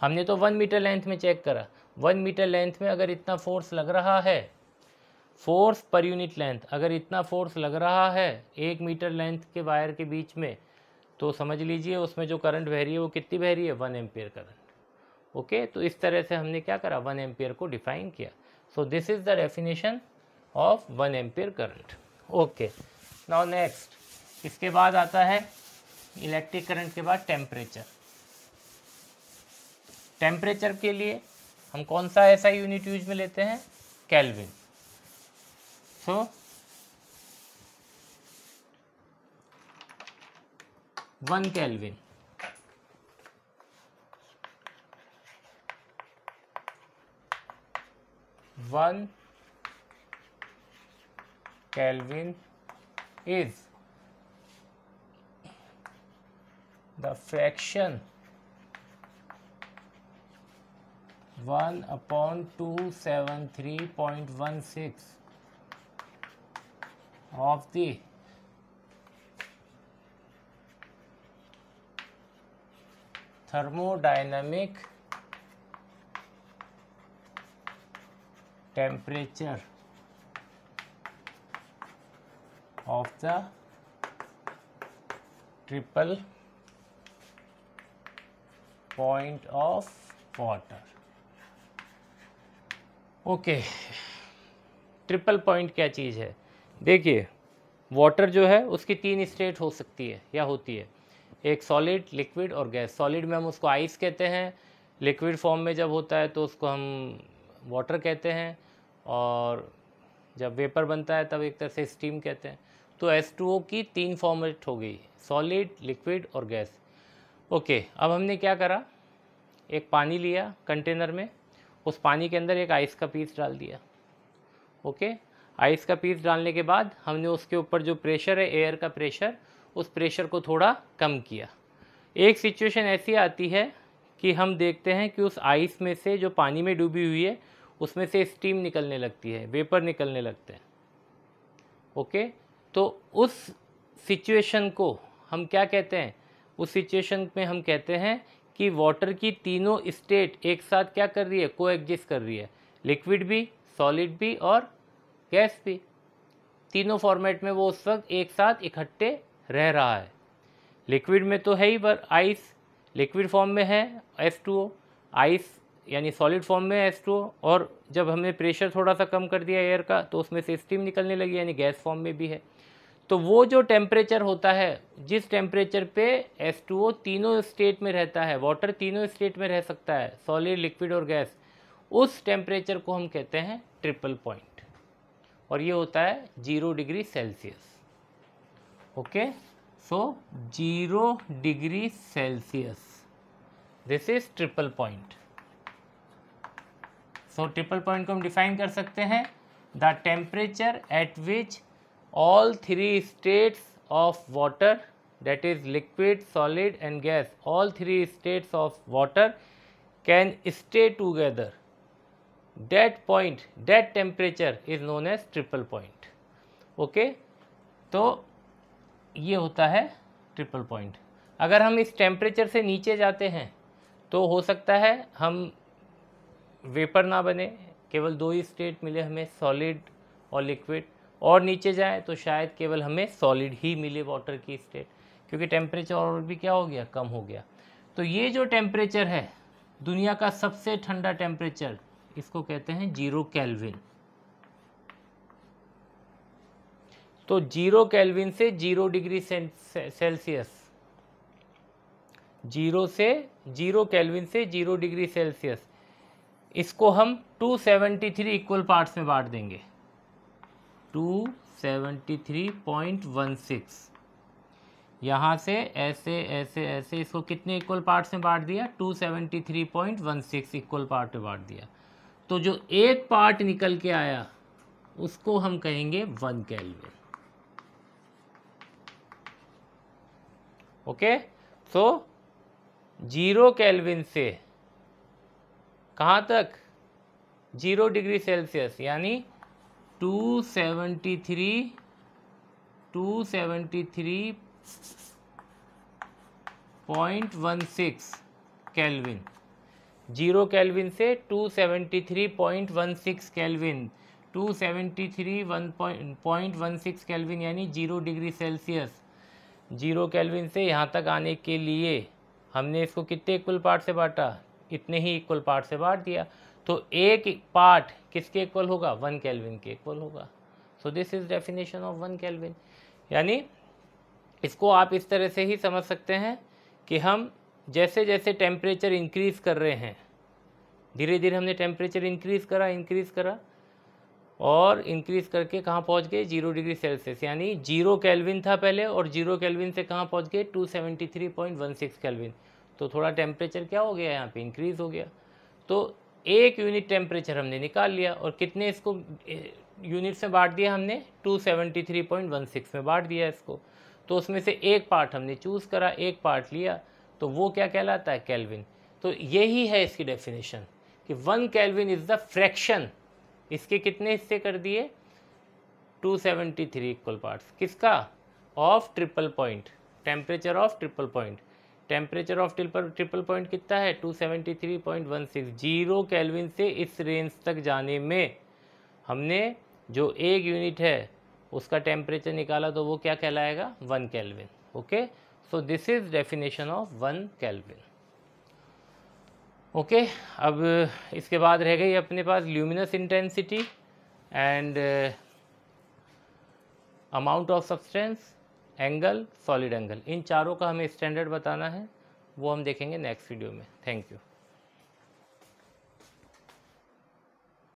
हमने तो 1 मीटर लेंथ में चेक करा, 1 मीटर लेंथ में अगर इतना फोर्स लग रहा है, फोर्स पर यूनिट लेंथ, अगर इतना फोर्स लग रहा है 1 मीटर लेंथ के वायर के बीच में, तो समझ लीजिए उसमें जो करंट बह रही है वो कितनी बह रही है, 1 एम्पियर करंट। ओके, तो इस तरह से हमने क्या करा, 1 एम्पियर को डिफाइन किया। सो this is the definition of 1 ampere current. Okay, now next, इसके बाद आता है इलेक्ट्रिक करंट के बाद टेम्परेचर। टेम्परेचर के लिए हम कौन सा ऐसा यूनिट यूज में लेते हैं, kelvin. So 1 kelvin, 1 Kelvin is the fraction 1/273.16 of the thermodynamic temperature of the triple point of water। Okay, triple point क्या चीज़ है, देखिए वाटर जो है उसकी 3 स्टेट हो सकती है या होती है, एक सॉलिड, लिक्विड और गैस। सॉलिड में हम उसको आइस कहते हैं, लिक्विड फॉर्म में जब होता है तो उसको हम वाटर कहते हैं, और जब वेपर बनता है तब एक तरह से स्टीम कहते हैं। तो H2O की 3 फॉर्मेट हो गई, सॉलिड, लिक्विड और गैस। ओके, अब हमने क्या करा, एक पानी लिया कंटेनर में, उस पानी के अंदर एक आइस का पीस डाल दिया। ओके, आइस का पीस डालने के बाद हमने उसके ऊपर जो प्रेशर है, एयर का प्रेशर, उस प्रेशर को थोड़ा कम किया। एक सिचुएशन ऐसी आती है कि हम देखते हैं कि उस आइस में से जो पानी में डूबी हुई है उसमें से स्टीम निकलने लगती है, वेपर निकलने लगते हैं। ओके, तो उस सिचुएशन को हम क्या कहते हैं, उस सिचुएशन में हम कहते हैं कि वाटर की तीनों स्टेट एक साथ क्या कर रही है, कोएग्जिस्ट कर रही है, लिक्विड भी, सॉलिड भी और गैस भी, तीनों फॉर्मेट में वो उस वक्त एक साथ इकट्ठे रह रहा है। लिक्विड में तो है ही पर आइस, लिक्विड फॉर्म में है H2O, आइस यानी सॉलिड फॉर्म में H2O, और जब हमने प्रेशर थोड़ा सा कम कर दिया एयर का तो उसमें से स्टीम निकलने लगी, यानी गैस फॉर्म में भी है। तो वो जो टेम्परेचर होता है, जिस टेम्परेचर पे H2O तीनों स्टेट में रहता है, वाटर तीनों स्टेट में रह सकता है, सॉलिड, लिक्विड और गैस, उस टेम्परेचर को हम कहते हैं ट्रिपल पॉइंट, और ये होता है 0 degree Celsius. Okay, so 0 degree Celsius, this is triple point. So triple point को हम डिफाइन कर सकते हैं, the temperature at which all 3 states of water, that is liquid, solid and gas, all 3 states of water can stay together, that point, that temperature is known as triple point। Okay, तो ये होता है triple point. अगर हम इस temperature से नीचे जाते हैं तो हो सकता है हम वेपर ना बने, केवल 2 ही स्टेट मिले हमें, सॉलिड और लिक्विड, और नीचे जाए तो शायद केवल हमें सॉलिड ही मिले, वाटर की स्टेट, क्योंकि टेम्परेचर और भी क्या हो गया, कम हो गया। तो ये जो टेम्परेचर है दुनिया का सबसे ठंडा टेम्परेचर, इसको कहते हैं 0 केल्विन। तो 0 केल्विन से 0 डिग्री सेल्सियस, 0 केल्विन से 0 डिग्री सेल्सियस, इसको हम 273 इक्वल पार्ट्स में बांट देंगे, 273.16। यहाँ से ऐसे ऐसे ऐसे इसको कितने इक्वल पार्ट्स में बांट दिया, 273.16 इक्वल पार्ट में बांट दिया। तो जो एक पार्ट निकल के आया उसको हम कहेंगे 1 केल्विन। ओके, सो 0 केल्विन से कहाँ तक, 0 डिग्री सेल्सियस, यानी 273.16 केल्विन। 0 केल्विन से 273.16 केल्विन, 273.16 केल्विन यानी 0 डिग्री सेल्सियस। 0 केल्विन से यहाँ तक आने के लिए हमने इसको कितने इक्वल पार्ट से बांटा, इतने ही इक्वल पार्ट से बांट दिया। तो एक पार्ट किसके इक्वल होगा, 1 केल्विन के इक्वल होगा। सो this is definition of 1 kelvin. यानी इसको आप इस तरह से ही समझ सकते हैं कि हम जैसे जैसे टेम्परेचर इंक्रीज़ कर रहे हैं, धीरे धीरे हमने टेम्परेचर इंक्रीज़ करा और इंक्रीज़ करके कहाँ पहुँच गए, 0 डिग्री सेल्सियस। यानी 0 केल्विन था पहले और 0 केल्विन से कहाँ पहुँच गए, 273.16 केल्विन। तो थोड़ा टेम्परेचर क्या हो गया, यहाँ पे इंक्रीज़ हो गया। तो एक यूनिट टेम्परेचर हमने निकाल लिया और कितने इसको यूनिट्स में बांट दिया हमने, 273.16 में बांट दिया इसको। तो उसमें से एक पार्ट हमने चूज़ करा, एक पार्ट लिया, तो वो क्या कहलाता है, केल्विन। तो यही है इसकी डेफिनेशन कि 1 केल्विन इज़ द फ्रैक्शन, इसके कितने हिस्से कर दिए, 273 इक्वल पार्ट्स, किसका, of triple point, temperature of triple point. Temperature of triple point कितना है, 273.16। 0 केल्विन से इस रेंज तक जाने में हमने जो एक यूनिट है उसका टेम्परेचर निकाला, तो वो क्या कहलाएगा, 1 kelvin. Okay, so this is definition of 1 kelvin. Okay, अब इसके बाद रह गई अपने पास luminous intensity and amount of substance, angle, solid angle. इन चारों का हमें स्टैंडर्ड बताना है, वो हम देखेंगे नेक्स्ट वीडियो में। Thank you.